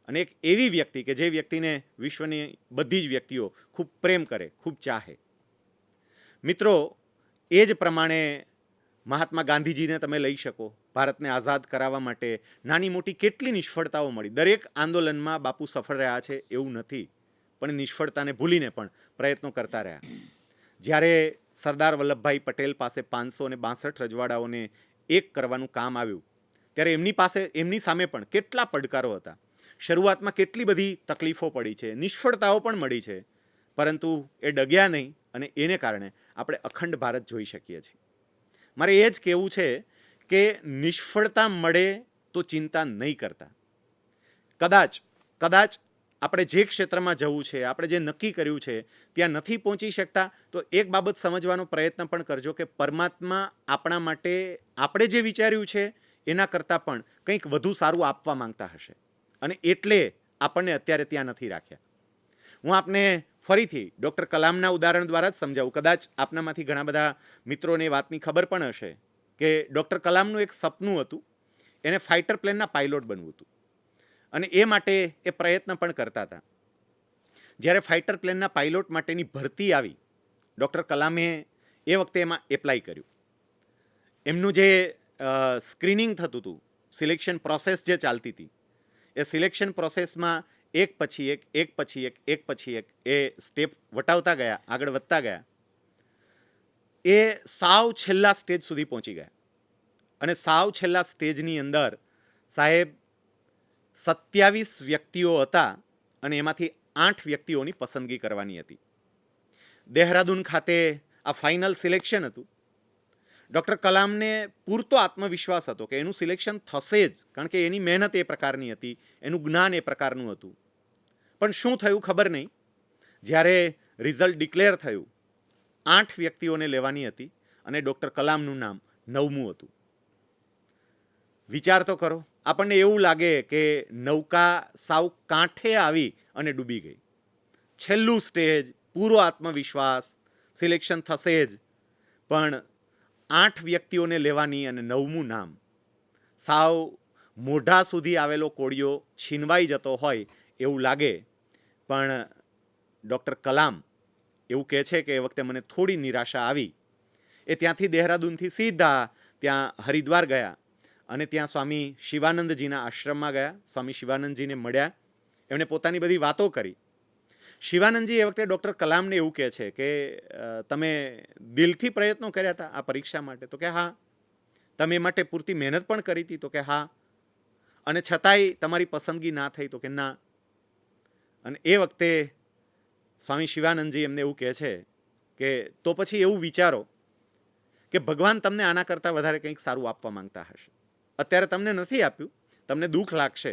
અને એક એવી વ્યક્તિ કે જે વ્યક્તિને વિશ્વની બધી જ વ્યક્તિઓ ખૂબ પ્રેમ કરે, ખૂબ ચાહે. મિત્રો, એ જ પ્રમાણે મહાત્મા ગાંધીજીને તમે લઈ શકો. ભારતને આઝાદ કરાવવા માટે નાની મોટી કેટલી નિષ્ફળતાઓ મળી. દરેક આંદોલનમાં બાપુ સફળ રહ્યા છે એવું નથી, પણ નિષ્ફળતાને ભૂલીને પણ પ્રયત્નો કરતા રહ્યા. જ્યારે સરદાર વલ્લભભાઈ પટેલ પાસે 562 રજવાડાઓને એક કરવાનું કામ આવ્યું, ત્યારે એમની સામે પણ કેટલા પડકારો હતા. શરૂઆતમાં કેટલી બધી તકલીફો પડી છે, નિષ્ફળતાઓ પણ મળી છે, પરંતુ એ ડગ્યા નહીં અને એને કારણે આપણે અખંડ ભારત જોઈ શકીએ છીએ. મારે એ જ કહેવું છે કે નિષ્ફળતા મળે તો ચિંતા નહીં કરતા. કદાચ આપણે જે ક્ષેત્રમાં જવું છે, આપણે જે નક્કી કર્યું છે ત્યાં નથી પહોંચી શકતા, તો એક બાબત સમજવાનો પ્રયત્ન પણ કરજો કે પરમાત્મા આપણા માટે આપણે જે વિચાર્યું છે એના કરતાં પણ કંઈક વધુ સારું આપવા માંગતા હશે, અને એટલે આપણને અત્યારે ત્યાં નથી રાખ્યા. હું આપને ફરીથી ડૉક્ટર કલામના ઉદાહરણ દ્વારા જ સમજાવું. કદાચ આપનામાંથી ઘણા બધા મિત્રોને વાતની ખબર પણ હશે કે ડૉક્ટર કલામનું એક સપનું હતું, એને ફાઇટર પ્લેનના પાયલોટ બનવું હતું, અને એ માટે એ પ્રયત્ન પણ કરતા હતા. જ્યારે ફાઇટર પ્લેનના પાયલોટ માટેની ભરતી આવી, ડૉક્ટર કલામે એ વખતે એમાં એપ્લાય કર્યું. એમનું જે સ્ક્રીનિંગ થતું હતું, સિલેક્શન પ્રોસેસ જે ચાલતી હતી, એ સિલેક્શન પ્રોસેસમાં એક પછી એક એ સ્ટેપ વટાવતા ગયા, આગળ વધતા ગયા. એ સાવ છેલ્લા સ્ટેજ સુધી પહોંચી ગયા, અને સાવ છેલ્લા સ્ટેજની અંદર સાહેબ 27 વ્યક્તિઓ હતા, અને એમાંથી 8 વ્યક્તિઓની પસંદગી કરવાની હતી. દેહરાદૂન ખાતે આ ફાઇનલ સિલેક્શન હતું. ડૉક્ટર કલામને પૂરતો આત્મવિશ્વાસ હતો કે એનું સિલેક્શન થશે જ, કારણ કે એની મહેનત એ પ્રકારની હતી, એનું જ્ઞાન એ પ્રકારનું હતું. પણ શું થયું ખબર નહીં. જ્યારે રિઝલ્ટ ડિક્લેર થયું, 8 વ્યક્તિઓને લેવાની હતી, અને ડૉક્ટર કલામનું નામ 9મું હતું. વિચાર તો કરો, આપણને એવું લાગે કે નૌકા સાવ કાંઠે આવી અને ડૂબી ગઈ. છેલ્લું સ્ટેજ, પૂરો આત્મવિશ્વાસ, સિલેક્શન થશે જ, પણ 8 વ્યક્તિઓને લેવાની અને 9મું નામ. સાવ મોઢા સુધી આવેલો કોળિયો છીનવાઈ જતો હોય એવું લાગે. પણ ડૉક્ટર કલામ એવું કહે છે કે એ વખતે મને થોડી નિરાશા આવી. એ ત્યાંથી દેહરાદૂનથી સીધા ત્યાં હરિદ્વાર ગયા, અને ત્યાં સ્વામી શિવાનંદજીના આશ્રમમાં ગયા. સ્વામી શિવાનંદજીને મળ્યા, એમણે પોતાની બધી વાતો કરી. શિવાનંદજી એ વખતે ડૉક્ટર કલામને એવું કહે છે કે તમે દિલથી પ્રયત્નો કર્યા હતા આ પરીક્ષા માટે? તો કે હા. તમે એ માટે પૂરતી મહેનત પણ કરી હતી? તો કે હા. અને છતાંય તમારી પસંદગી ના થઈ? તો કે ના. અને એ વખતે સ્વામી શિવાનંદજી એમને એવું કહે છે કે તો પછી એવું વિચારો કે ભગવાન તમને આના કરતાં વધારે કંઈક સારું આપવા માંગતા હશે. અત્યારે તમને નથી આપ્યું, તમને દુઃખ લાગશે,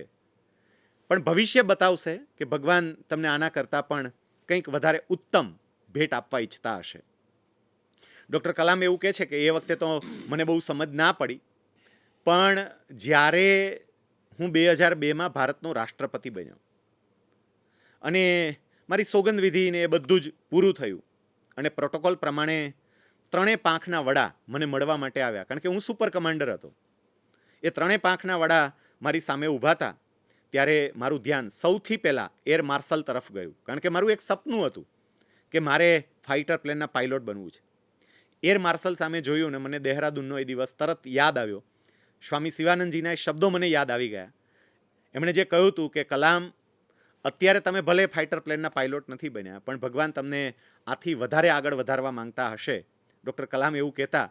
પણ ભવિષ્ય બતાવશે કે ભગવાન તમને આના કરતાં પણ કંઈક વધારે ઉત્તમ ભેટ આપવા ઈચ્છતા હશે. ડૉક્ટર કલામ એવું કહે છે કે એ વખતે તો મને બહુ સમજ ના પડી, પણ જ્યારે હું 2002માં ભારતનો રાષ્ટ્રપતિ બન્યો અને મારી સોગંદવિધિને એ બધું જ પૂરું થયું, અને પ્રોટોકોલ પ્રમાણે 3 પાંખના વડા મને મળવા માટે આવ્યા, કારણ કે હું સુપર કમાન્ડર હતો. એ 3 પાંખના વડા મારી સામે ઊભા હતા, ત્યારે મારું ધ્યાન સૌથી પહેલાં એર માર્શલ તરફ ગયું, કારણ કે મારું એક સપનું હતું કે મારે ફાઇટર પ્લેનના પાયલોટ બનવું છે. એર માર્શલ સામે જોયું ને મને દેહરાદૂનનો એ દિવસ તરત યાદ આવ્યો. સ્વામી શિવાનંદજીના એ શબ્દો મને યાદ આવી ગયા. એમણે જે કહ્યું હતું કે કલામ, અત્યારે તમે ભલે ફાઇટર પ્લેનના પાયલોટ નથી બન્યા, પણ ભગવાન તમને આથી વધારે આગળ વધારવા માંગતા હશે. ડૉક્ટર કલામ એવું કહેતા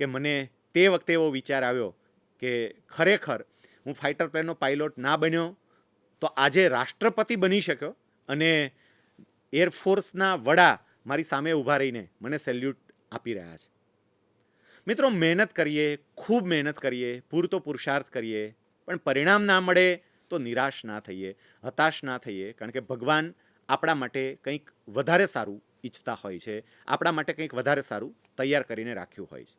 કે મને તે વખતે એવો વિચાર આવ્યો કે ખરેખર હું ફાઇટર પ્લેનનો પાયલોટ ના બન્યો તો આજે રાષ્ટ્રપતિ બની શક્યો, અને એરફોર્સના વડા મારી સામે ઊભા રહીને મને સેલ્યુટ આપી રહ્યા છે. મિત્રો, મહેનત કરીએ, ખૂબ મહેનત કરીએ, પૂરતો પુરુષાર્થ કરીએ, પણ પરિણામ ના મળે તો નિરાશ ના થઈએ, હતાશ ના થઈએ, કારણ કે ભગવાન આપણા માટે કંઈક વધારે સારું ઈચ્છતા હોય છે, આપણા માટે કંઈક વધારે સારું તૈયાર કરીને રાખ્યું હોય છે.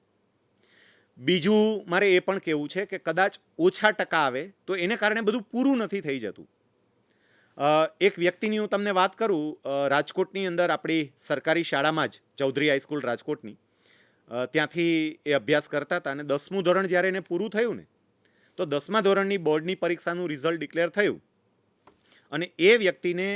બીજું મારે એ પણ કહેવું છે કે કદાચ ઓછા ટકા આવે તો એને કારણે બધું પૂરું નથી થઈ જતું. એક વ્યક્તિની હું તમને વાત કરું, રાજકોટની અંદર આપણી સરકારી શાળામાં જ, ચૌધરી હાઈસ્કૂલ રાજકોટની, ત્યાંથી એ અભ્યાસ કરતા હતા, અને 10મું ધોરણ જ્યારે એને પૂરું થયું ને, તો 10મા ધોરણની બોર્ડની પરીક્ષાનું રિઝલ્ટ ડિક્લેર થયું, અને એ વ્યક્તિને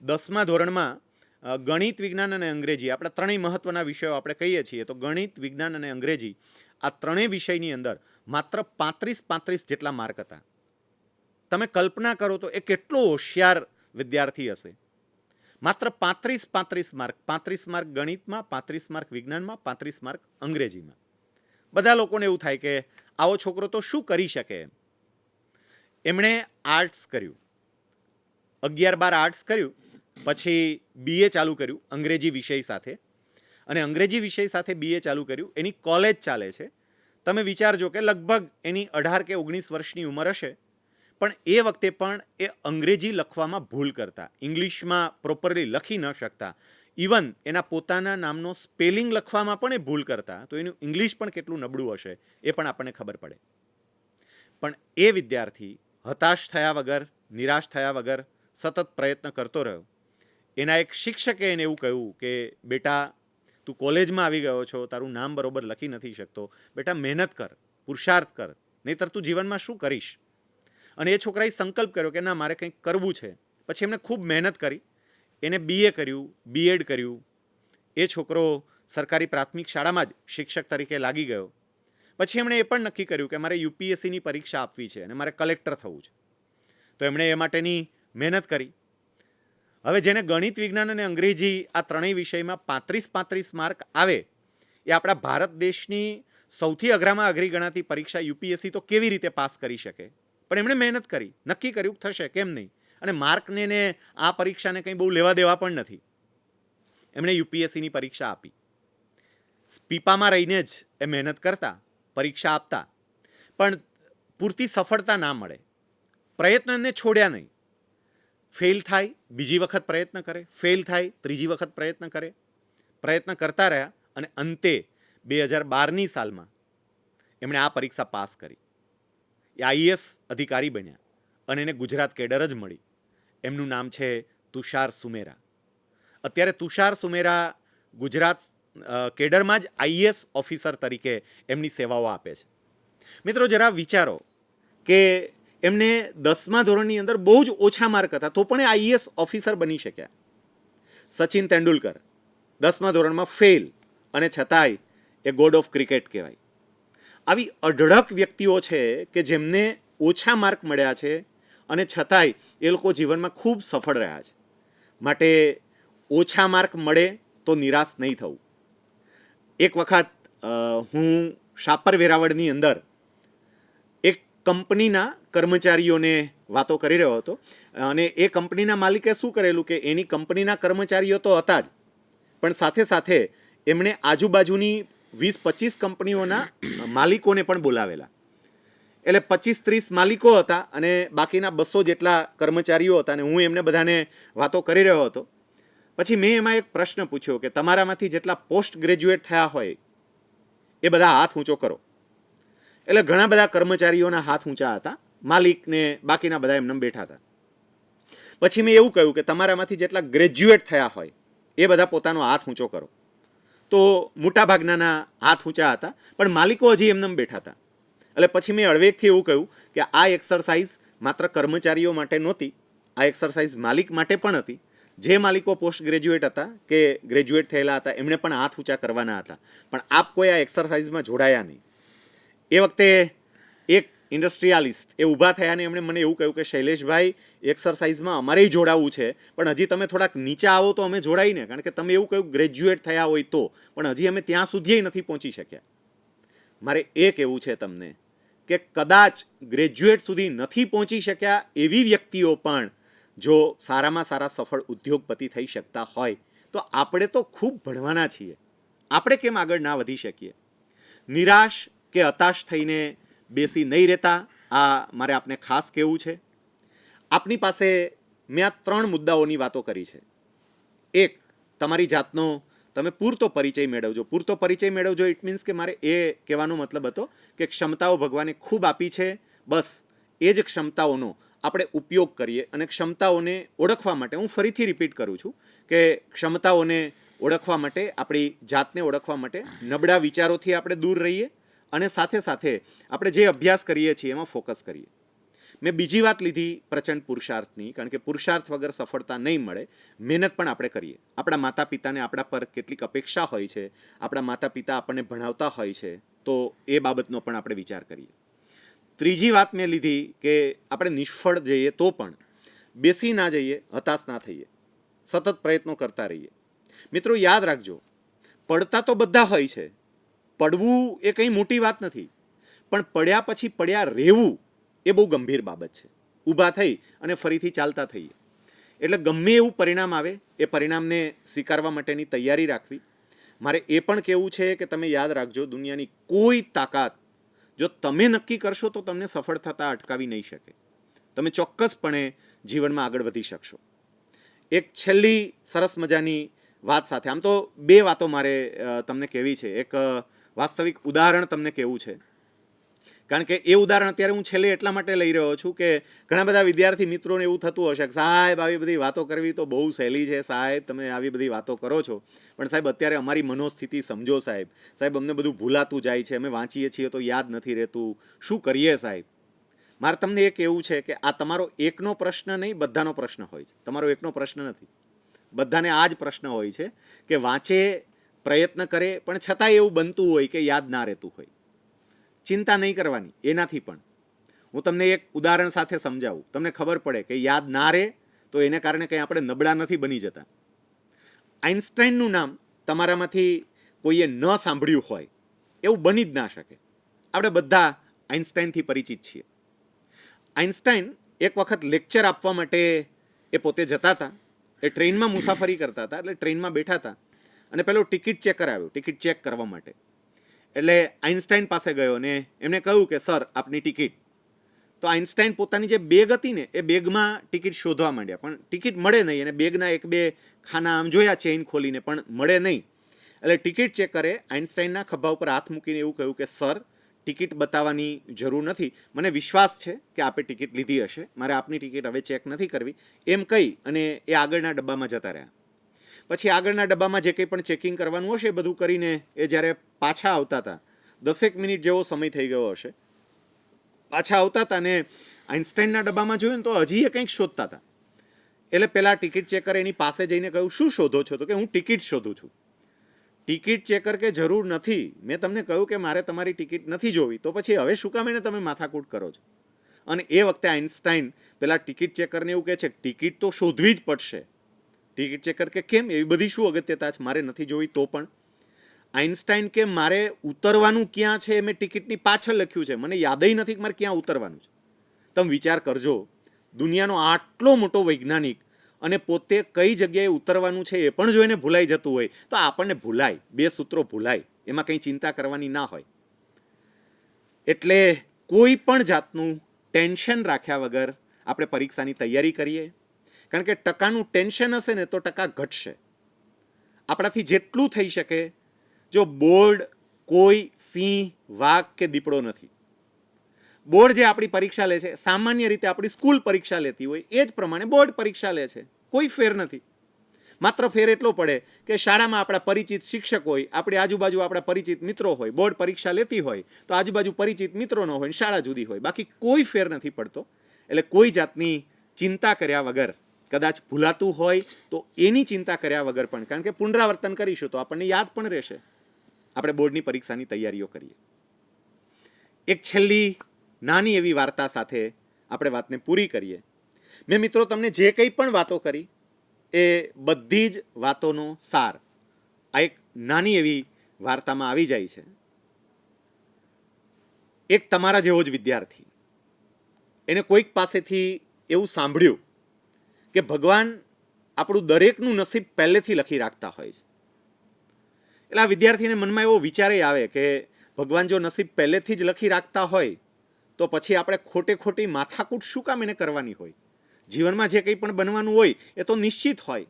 10મા ધોરણમાં ગણિત, વિજ્ઞાન અને અંગ્રેજી આપણા ત્રણેય મહત્ત્વના વિષયો આપણે કહીએ છીએ. તો ગણિત, વિજ્ઞાન અને અંગ્રેજી આ ત્રણેય વિષયની અંદર માત્ર 35 જેટલા માર્ક હતા. તમે કલ્પના કરો તો એ કેટલો હોશિયાર વિદ્યાર્થી હશે. માત્ર 35 માર્ક, 35 માર્ક ગણિતમાં, 35 માર્ક વિજ્ઞાનમાં, 35 માર્ક અંગ્રેજીમાં. બધા લોકોને એવું થાય કે આવો છોકરો તો શું કરી શકે એમ. એમણે આર્ટ્સ કર્યું, 11-12 આર્ટ્સ કર્યું, પછી BA ચાલુ કર્યું અંગ્રેજી વિષય સાથે, અને અંગ્રેજી વિષય સાથે BA ચાલુ કર્યું. એની કોલેજ ચાલે છે. તમે વિચારજો કે લગભગ એની 18 કે 19 વર્ષની ઉંમર હશે, પણ એ વખતે પણ એ અંગ્રેજી લખવામાં ભૂલ કરતા, ઇંગ્લિશમાં પ્રોપરલી લખી ન શકતા, ઇવન એના પોતાના નામનો સ્પેલિંગ લખવામાં પણ એ ભૂલ કરતા. તો એનું ઇંગ્લિશ પણ કેટલું નબળું હશે એ પણ આપણને ખબર પડે. પણ એ વિદ્યાર્થી હતાશ થયા વગર, નિરાશ થયા વગર સતત પ્રયત્ન કરતો રહ્યો. એના એક શિક્ષકે એને એવું કહ્યું કે બેટા, તું કોલેજમાં આવી ગયો છો, તારું નામ બરોબર લખી નથી શકતો, બેટા મહેનત કર, પુરુષાર્થ કર, નહીંતર તું જીવનમાં શું કરીશ. અને એ છોકરાએ સંકલ્પ કર્યો કે ના, મારે કંઈક કરવું છે. પછી એમણે ખૂબ મહેનત કરી, એને BA કર્યું, B.Ed કર્યું. એ છોકરો સરકારી પ્રાથમિક શાળામાં જ શિક્ષક તરીકે લાગી ગયો. પછી એમણે એ પણ નક્કી કર્યું કે મારે UPSCની પરીક્ષા આપવી છે અને મારે કલેક્ટર થવું છે. તો એમણે એ માટેની મહેનત કરી. હવે જેને ગણિત, વિજ્ઞાન અને અંગ્રેજી આ ત્રણેય વિષયમાં 35 માર્ક આવે, એ આપણા ભારત દેશની સૌથી અઘરામાં અઘરી ગણાતી પરીક્ષા UPSC તો કેવી રીતે પાસ કરી શકે. પણ એમણે મહેનત કરી, નક્કી કર્યું થશે, કેમ નહીં. અને માર્કને ને આ પરીક્ષાને કંઈ બહુ લેવા દેવા પણ નથી. એમણે UPSCની પરીક્ષા આપી. પીપામાં રહીને જ એ મહેનત કરતા, પરીક્ષા આપતા, પણ પૂરતી સફળતા ના મળે. પ્રયત્નો એમને છોડ્યા નહીં. ફેલ થાય, બીજી વખત પ્રયત્ન કરે, ફેલ થાય, ત્રીજી વખત પ્રયત્ન કરે, પ્રયત્ન કરતા રહ્યા. અને અંતે 2012ની સાલમાં એમણે આ પરીક્ષા પાસ કરી. એ IAS અધિકારી બન્યા અને એને ગુજરાત કેડર જ મળી. એમનું નામ છે તુષાર સુમેરા. અત્યારે તુષાર સુમેરા ગુજરાત કેડરમાં જ IAS ઓફિસર તરીકે એમની સેવાઓ આપે છે. મિત્રો, જરા વિચારો કે એમને 10મા ધોરણની અંદર બહુ જ ઓછા માર્ક હતા, તો પણ એ IAS ઓફિસર બની શક્યા. સચિન તેંડુલકર 10મા ધોરણમાં ફેલ, અને છતાંય એ ગોડ ઓફ ક્રિકેટ કહેવાય. આવી અઢળક વ્યક્તિઓ છે કે જેમને ઓછા માર્ક મળ્યા છે અને છતાંય એ લોકો જીવનમાં ખૂબ સફળ રહ્યા છે. માટે ઓછા માર્ક મળે તો નિરાશ નહીં થવું. એક વખત હું શાપર વેરાવળની અંદર એક કંપનીના કર્મચારીઓને વાતો કરી રહ્યો હતો, અને એ કંપનીના માલિકે શું કરેલું કે એની કંપનીના કર્મચારીઓ તો હતા જ, પણ સાથે સાથે એમણે આજુબાજુની 20-25 કંપનીઓના માલિકોને પણ બોલાવેલા. એટલે 25-30 માલિકો હતા અને બાકીના 200 જેટલા કર્મચારીઓ હતા, અને હું એમને બધાને વાતો કરી રહ્યો હતો. પછી મેં એમાં એક પ્રશ્ન પૂછ્યો કે તમારામાંથી જેટલા પોસ્ટ ગ્રેજ્યુએટ થયા હોય એ બધા હાથ ઊંચો કરો. એટલે ઘણા બધા કર્મચારીઓના હાથ ઊંચા હતા, માલિકને બાકીના બધા એમને બેઠા હતા. પછી મેં એવું કહ્યું કે તમારામાંથી જેટલા ગ્રેજ્યુએટ થયા હોય એ બધા પોતાનો હાથ ઊંચો કરો. તો મોટાભાગનાના હાથ ઊંચા હતા, પણ માલિકો હજી એમને બેઠા હતા. એટલે પછી મેં હળવેકથી એવું કહ્યું કે આ એક્સરસાઇઝ માત્ર કર્મચારીઓ માટે નહોતી, આ એક્સરસાઇઝ માલિક માટે પણ હતી. જે માલિકો પોસ્ટ ગ્રેજ્યુએટ હતા કે ગ્રેજ્યુએટ થયેલા હતા એમણે પણ હાથ ઊંચા કરવાના હતા, પણ આપ કોઈ આ એક્સરસાઇઝમાં જોડાયા નહીં. એ વખતે એક ઇન્ડસ્ટ્રીયાલિસ્ટ એ ઊભા થયા અને એમણે મને એવું કહ્યું કે શૈલેષભાઈ, એક્સરસાઇઝમાં અમારેય જોડાવું છે, પણ હજી તમે થોડાક નીચે આવો તો અમે જોડાઈને, કારણ કે તમે એવું કહ્યું ગ્રેજ્યુએટ થયા હોય તો, પણ હજી અમે ત્યાં સુધી નથી પહોંચી શક્યા. મારે એ કહેવું છે તમને કે કદાચ ગ્રેજ્યુએટ સુધી નથી પહોંચી શક્યા એવી વ્યક્તિઓ પણ જો સારામાં સારા સફળ ઉદ્યોગપતિ થઈ શકતા હોય તો આપણે તો ખૂબ ભણવાના છીએ, આપણે કેમ આગળ ના વધી શકીએ. નિરાશ કે હતાશ થઈને બેસી નહીં રહેતા, આ મારે આપને ખાસ કહેવું છે. આપની પાસે મેં આ 3 મુદ્દાઓની વાતો કરી છે. એક, તમારી જાતનો તમે પૂરતો પરિચય મેળવજો. પૂરતો પરિચય મેળવજો ઇટ મીન્સ કે મારે એ કહેવાનો મતલબ હતો કે ક્ષમતાઓ ભગવાને ખૂબ આપી છે, બસ એ જ ક્ષમતાઓનો આપણે ઉપયોગ કરીએ. અને ક્ષમતાઓને ઓળખવા માટે હું ફરીથી રિપીટ કરું છું કે ક્ષમતાઓને ઓળખવા માટે, આપણી જાતને ઓળખવા માટે નબળા વિચારોથી આપણે દૂર રહીએ, અને સાથે સાથે આપણે જે અભ્યાસ કરીએ છીએ એમાં ફોકસ કરીએ. મેં બીજી વાત લીધી પ્રચંડ પુરુષાર્થની, કારણ કે પુરુષાર્થ વગર સફળતા નહીં મળે. મહેનત પણ આપણે કરીએ. આપણા માતા પિતાને આપણા પર કેટલીક અપેક્ષા હોય છે, આપણા માતા પિતા આપણને ભણાવતા હોય છે, તો એ બાબતનો પણ આપણે વિચાર કરીએ. ત્રીજી વાત મેં લીધી કે આપણે નિષ્ફળ જઈએ તો પણ બેસી ના જઈએ, હતાશ ના થઈએ, સતત પ્રયત્નો કરતા રહીએ. મિત્રો યાદ રાખજો, પડતા તો બધા હોય છે, પડવું એ કંઈ મોટી વાત નથી, પણ પડ્યા પછી પડ્યા રહેવું એ બહુ ગંભીર બાબત છે. ઊભા થઈ અને ફરીથી ચાલતા થઈએ. એટલે ગમે એવું પરિણામ આવે એ પરિણામને સ્વીકારવા માટેની તૈયારી રાખવી. મારે એ પણ કહેવું છે કે તમે યાદ રાખજો, દુનિયાની કોઈ તાકાત જો તમે નક્કી કરશો તો તમને સફળ થતાં અટકાવી નહીં શકે. તમે ચોક્કસપણે જીવનમાં આગળ વધી શકશો. એક છેલ્લી સરસ મજાની વાત સાથે, આમ તો બે વાતો મારે તમને કહેવી છે. એક વાસ્તવિક ઉદાહરણ તમને કહેવું છે, કારણ કે એ ઉદાહરણ અત્યારે હું છેલ્લે એટલા માટે લઈ રહ્યો છું કે ઘણા બધા વિદ્યાર્થી મિત્રોને એવું થતું હશે કે સાહેબ આવી બધી વાતો કરવી તો બહુ સહેલી છે, સાહેબ તમે આવી બધી વાતો કરો છો, પણ સાહેબ અત્યારે અમારી મનોસ્થિતિ સમજો સાહેબ, સાહેબ અમને બધું ભૂલાતું જાય છે, અમે વાંચીએ છીએ તો યાદ નથી રહેતું, શું કરીએ સાહેબ. મારે તમને એ કહેવું છે કે આ તમારો એકનો પ્રશ્ન નહીં, બધાનો પ્રશ્ન હોય છે. તમારો એકનો પ્રશ્ન નથી, બધાને આ જ પ્રશ્ન હોય છે કે વાંચે, પ્રયત્ન કરે, પણ છતાં એવું બનતું હોય કે યાદ ના રહેતું હોય. ચિંતા નહીં કરવાની એનાથી પણ. હું તમને એક ઉદાહરણ સાથે સમજાવું, તમને ખબર પડે કે યાદ ના રહે તો એને કારણે કંઈ આપણે નબળા નથી બની જતા. આઇન્સ્ટાઈનનું નામ તમારામાંથી કોઈએ ન સાંભળ્યું હોય એવું બની જ ના શકે. આપણે બધા આઇન્સ્ટાઈનથી પરિચિત છીએ. આઇન્સ્ટાઈન એક વખત લેક્ચર આપવા માટે એ પોતે જતા હતા. એ ટ્રેનમાં મુસાફરી કરતા હતા, એટલે ટ્રેનમાં બેઠા હતા અને પેલો ટિકિટ ચેકર આવ્યો ટિકિટ ચેક કરવા માટે. એટલે આઇન્સ્ટાઈન પાસે ગયો ને એમણે કહ્યું કે સર આપની ટિકિટ. તો આઇન્સ્ટાઈન પોતાની જે બેગ હતી ને એ બેગમાં ટિકિટ શોધવા માંડ્યા, પણ ટિકિટ મળે નહીં. અને બેગના એક બે ખાના આમ જોયા ચેઇન ખોલીને, પણ મળે નહીં. એટલે ટિકિટ ચેકરે આઇન્સ્ટાઈનના ખભા ઉપર હાથ મૂકીને એવું કહ્યું કે સર ટિકિટ બતાવવાની જરૂર નથી, મને વિશ્વાસ છે કે આપે ટિકિટ લીધી હશે, મારે આપની ટિકિટ હવે ચેક નથી કરવી, એમ કહી અને એ આગળના ડબ્બામાં જતા રહ્યા. પછી આગળના ડબ્બામાં જે કંઈ પણ ચેકિંગ કરવાનું હશે એ બધું કરીને એ જ્યારે પાછા આવતા હતા, 10 મિનિટ જેવો સમય થઈ ગયો હશે, પાછા આવતા હતા ને આઇન્સ્ટાઈનના ડબ્બામાં જોયું ને તો હજી એ કંઈક શોધતા હતા. એટલે પેલા ટિકિટ ચેકર એની પાસે જઈને કહ્યું શું શોધો છો? તો કે હું ટિકિટ શોધું છું. ટિકિટ ચેકર કે જરૂર નથી, મેં તમને કહ્યું કે મારે તમારી ટિકિટ નથી જોવી, તો પછી હવે શું કામ એને તમે માથાકૂટ કરો છો? અને એ વખતે આઇન્સ્ટાઈન પેલા ટિકિટ ચેકરને એવું કહે છે ટિકિટ તો શોધવી જ પડશે. ટિકિટ ચેકર કે કેમ, એવી બધી શું અગત્યતા છે, મારે નથી જોવી તો પણ? આઇન્સ્ટાઈન કે મારે ઉતરવાનું ક્યાં છે મેં ટિકિટની પાછળ લખ્યું છે, મને યાદય નથી કે મારે ક્યાં ઉતરવાનું છે. તમે વિચાર કરજો, દુનિયાનો આટલો મોટો વૈજ્ઞાનિક અને પોતે કઈ જગ્યાએ ઉતરવાનું છે એ પણ જો એને ભૂલાઈ જતું હોય તો આપણને ભૂલાય, બે સૂત્રો ભૂલાય, એમાં કંઈ ચિંતા કરવાની ના હોય. એટલે કોઈ પણ જાતનું ટેન્શન રાખ્યા વગર આપણે પરીક્ષાની તૈયારી કરીએ, કારણ કે ટકાનું ટેન્શન હશે ને તો ટકા ઘટશે. આપણાથી જેટલું થઈ શકે, જો બોર્ડ કોઈ સિંહ, વાઘ કે દીપડો નથી. બોર્ડ જે આપણી પરીક્ષા લે છે, સામાન્ય રીતે આપણી સ્કૂલ પરીક્ષા લેતી હોય એ જ પ્રમાણે બોર્ડ પરીક્ષા લે છે, કોઈ ફેર નથી. માત્ર ફેર એટલો પડે કે શાળામાં આપણા પરિચિત શિક્ષક હોય, આપણી આજુબાજુ આપણા પરિચિત મિત્રો હોય, બોર્ડ પરીક્ષા લેતી હોય તો આજુબાજુ પરિચિત મિત્રો ન હોય, શાળા જુદી હોય, બાકી કોઈ ફેર નથી પડતો. એટલે કોઈ જાતની ચિંતા કર્યા વગર, કદાચ ભૂલાતું હોય તો એની ચિંતા કર્યા વગર પણ, કારણ કે પુનરાવર્તન કરીશું તો આપણને યાદ પણ રહેશે, આપણે બોર્ડની પરીક્ષાની તૈયારીઓ કરીએ. એક છેલ્લી નાની એવી વાર્તા સાથે આપણે વાતને પૂરી કરીએ. મેં મિત્રો તમને જે કંઈ પણ વાતો કરી એ બધી જ વાતોનો સાર આ એક નાની એવી વાર્તામાં આવી જાય છે. એક તમારા જેવો જ વિદ્યાર્થી, એને કોઈક પાસેથી એવું સાંભળ્યું કે ભગવાન આપણું દરેકનું નસીબ પહેલેથી લખી રાખતા હોય છે. એટલે આ વિદ્યાર્થીને મનમાં એવો વિચારે આવે કે ભગવાન જો નસીબ પહેલેથી જ લખી રાખતા હોય તો પછી આપણે ખોટી માથાકૂટ શું કામ એને કરવાની હોય? જીવનમાં જે કંઈ પણ બનવાનું હોય એ તો નિશ્ચિત હોય.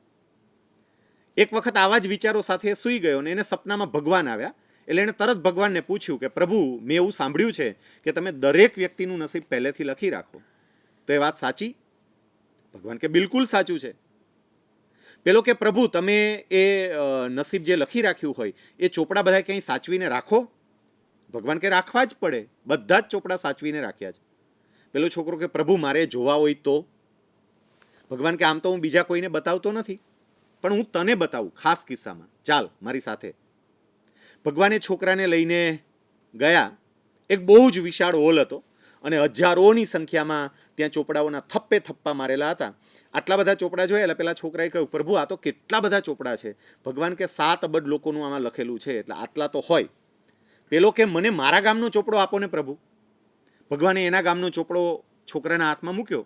એક વખત આવા જ વિચારો સાથે સૂઈ ગયો અને એને સપનામાં ભગવાન આવ્યા. એટલે એણે તરત ભગવાનને પૂછ્યું કે પ્રભુ, મેં એવું સાંભળ્યું છે કે તમે દરેક વ્યક્તિનું નસીબ પહેલેથી લખી રાખો, તો એ વાત સાચી? ભગવાન કે બિલકુલ સાચું છે. પેલો કે પ્રભુ, તમે એ નસીબ જે લખી રાખ્યું હોય એ ચોપડા બધા ક્યાંય સાચવીને રાખો? ભગવાન કે રાખવા જ પડે, બધા જ ચોપડા સાચવીને રાખ્યા છે. પેલો છોકરો કે પ્રભુ મારે જોવા હોય તો? ભગવાન કે આમ તો હું બીજા કોઈને બતાવતો નથી, પણ હું તને બતાવું ખાસ કિસ્સામાં, ચાલ મારી સાથે. ભગવાને છોકરાને લઈને ગયા. એક બહુ જ વિશાળ હોલ હતો અને હજારોની સંખ્યામાં ત્યાં ચોપડાઓના થપ્પે થપ્પા મારેલા હતા. આટલા બધા ચોપડા જોયા એટલે પેલા છોકરાએ કહ્યું, પ્રભુ આ તો કેટલા બધા ચોપડા છે. ભગવાન કે 7 અબજ લોકોનું આમાં લખેલું છે, એટલે આટલા તો હોય. પેલો કે મને મારા ગામનો ચોપડો આપો ને પ્રભુ. ભગવાને એના ગામનો ચોપડો છોકરાના હાથમાં મૂક્યો.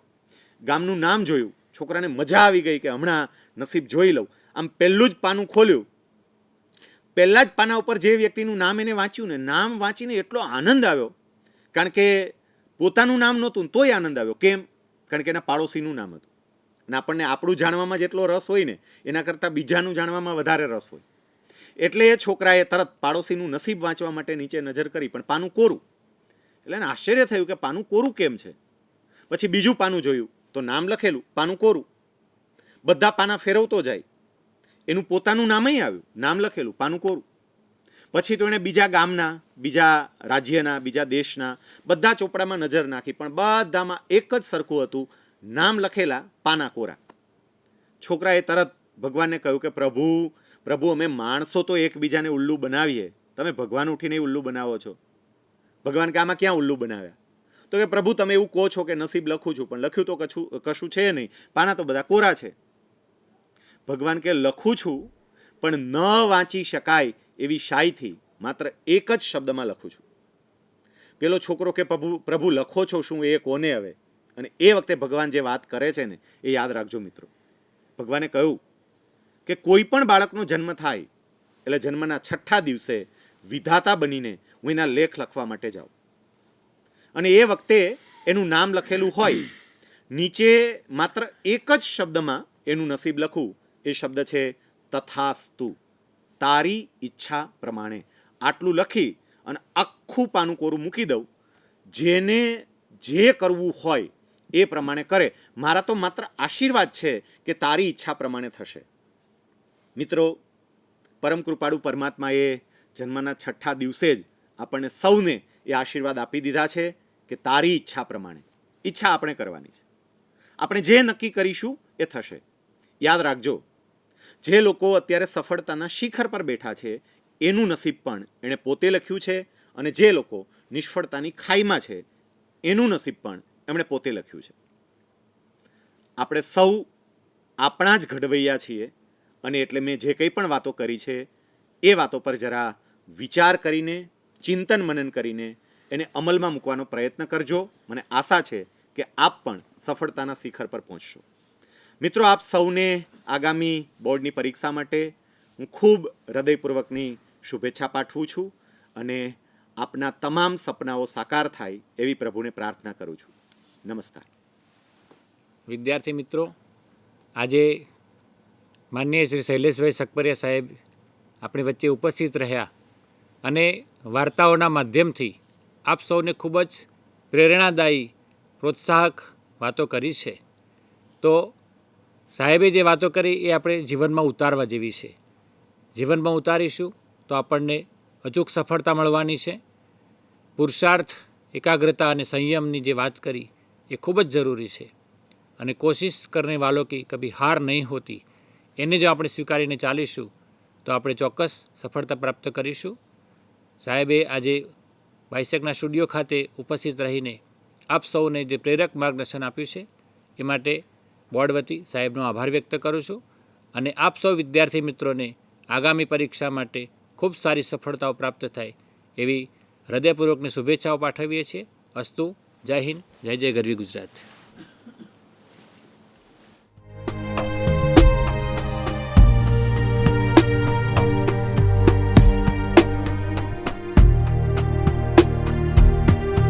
ગામનું નામ જોયું. છોકરાને મજા આવી ગઈ કે હમણાં નસીબ જોઈ લઉં. આમ પહેલું જ પાનું ખોલ્યું. પહેલા જ પાના ઉપર જે વ્યક્તિનું નામ એને વાંચ્યું ને, નામ વાંચીને એટલો આનંદ આવ્યો, કારણ કે પોતાનું નામ નહોતું તોય આનંદ આવ્યો. કેમ? કારણ કે એના પાડોશીનું નામ હતું. અને આપણને આપણું જાણવામાં જેટલો રસ હોય ને, એના કરતાં બીજાનું જાણવામાં વધારે રસ હોય. એટલે એ છોકરાએ તરત પાડોશીનું નસીબ વાંચવા માટે નીચે નજર કરી, પણ પાનું કોરું. એટલે એને આશ્ચર્ય થયું કે પાનું કોરું કેમ છે. પછી બીજું પાનું જોયું તો નામ લખેલું, પાનું કોરું. બધા પાના ફેરવતો જાય, એનું પોતાનું નામય આવ્યું, નામ લખેલું, પાનું કોરું. પછી તો એણે બીજા ગામના, બીજા રાજ્યના, બીજા દેશના બધા ચોપડામાં નજર નાખી, પણ બધામાં એક જ સરખું હતું, નામ લખેલા, પાના કોરા. છોકરાએ તરત ભગવાનને કહ્યું કે પ્રભુ અમે માણસો તો એકબીજાને ઉલ્લુ બનાવીએ, તમે ભગવાન ઉઠીને ઉલ્લુ બનાવો છો. ભગવાન કે આમાં ક્યાં ઉલ્લુ બનાવ્યા? તો કે પ્રભુ તમે એવું કહો છો કે નસીબ લખું છું, પણ લખ્યું તો કશું છે નહીં, પાના તો બધા કોરા છે. ભગવાન કે લખું છું, પણ ન વાંચી શકાય એવી શાહીથી માત્ર એક જ શબ્દમાં લખું છું. પેલો છોકરો કે પ્રભુ લખો છો શું એ કોને હવે? અને એ વખતે ભગવાન જે વાત કરે છે ને એ યાદ રાખજો મિત્રો. ભગવાને કહ્યું કે કોઈ પણ બાળકનો જન્મ થાય એટલે જન્મના 6ઠ્ઠા દિવસે વિધાતા બનીને હું એના લેખ લખવા માટે જાઉં. અને એ વખતે એનું નામ લખેલું હોય, નીચે માત્ર એક જ શબ્દમાં એનું નસીબ લખું. એ શબ્દ છે તથાસ્તુ, તારી ઈચ્છા પ્રમાણે. આટલું લખી અને આખું પાનું કોરું મૂકી દઉં. જેને જે કરવું હોય એ પ્રમાણે કરે. મારા તો માત્ર આશીર્વાદ છે કે તારી ઈચ્છા પ્રમાણે થશે. મિત્રો, પરમ કૃપાળુ પરમાત્માએ જન્મના 6ઠ્ઠા દિવસે જ આપણને સૌને એ આશીર્વાદ આપી દીધા છે કે તારી ઈચ્છા પ્રમાણે. ઈચ્છા આપણે કરવાની છે. આપણે જે નક્કી કરીશું એ થશે. યાદ રાખજો, જે લોકો અત્યારે સફળતાના શિખર પર બેઠા છે એનું નસીબ પણ એણે પોતે લખ્યું છે, અને જે લોકો નિષ્ફળતાની ખાઈમાં છે એનું નસીબ પણ એમણે પોતે લખ્યું છે. આપણે સૌ આપણા જ ઘડવૈયા છીએ, અને એટલે મેં જે કંઈ પણ વાતો કરી છે એ વાતો પર જરા વિચાર કરીને, ચિંતન મનન કરીને એને અમલમાં મૂકવાનો પ્રયત્ન કરજો. મને આશા છે કે આપ પણ સફળતાના શિખર પર પહોંચશો. મિત્રો, આપ સૌને આગામી બોર્ડની પરીક્ષા માટે હું ખૂબ હૃદયપૂર્વકની શુભેચ્છા પાઠવું છું, અને આપના તમામ સપનાઓ સાકાર થાય એવી પ્રભુને પ્રાર્થના કરું છું. નમસ્કાર. વિદ્યાર્થી મિત્રો, આજે માનનીય શ્રી શૈલેષભાઈ સકપરિયા સાહેબ આપણી વચ્ચે ઉપસ્થિત રહ્યા અને વાર્તાઓના માધ્યમથી આપ સૌને ખૂબ જ પ્રેરણાદાયી, પ્રોત્સાહક વાતો કરી છે. તો સાહેબે જે વાતો કરી એ આપણે જીવનમાં ઉતારવા જેવી છે. જીવનમાં ઉતારીશું તો આપણને અચૂક સફળતા મળવાની છે. પુરુષાર્થ, એકાગ્રતા અને સંયમની જે વાત કરી એ ખૂબ જ જરૂરી છે. અને કોશિશ કરને વાલો કી કભી હાર નહીં હોતી, એને જો આપણે સ્વીકારીને ચાલીશું તો આપણે ચોક્કસ સફળતા પ્રાપ્ત કરીશું. સાહેબે આજે બાયસેકના સ્ટુડિયો ખાતે ઉપસ્થિત રહીને આપ સૌને જે પ્રેરક માર્ગદર્શન આપ્યું છે એ માટે બોર્ડ વતી સાહેબનો આભાર વ્યક્ત કરું છું. અને આપ સૌ વિદ્યાર્થી મિત્રોને આગામી પરીક્ષા માટે ખૂબ સારી સફળતાઓ પ્રાપ્ત થાય એવી હૃદયપૂર્વકની શુભેચ્છાઓ પાઠવીએ છીએ. અસ્તુ. જય હિન્દ, જય જય ગરવી ગુજરાત.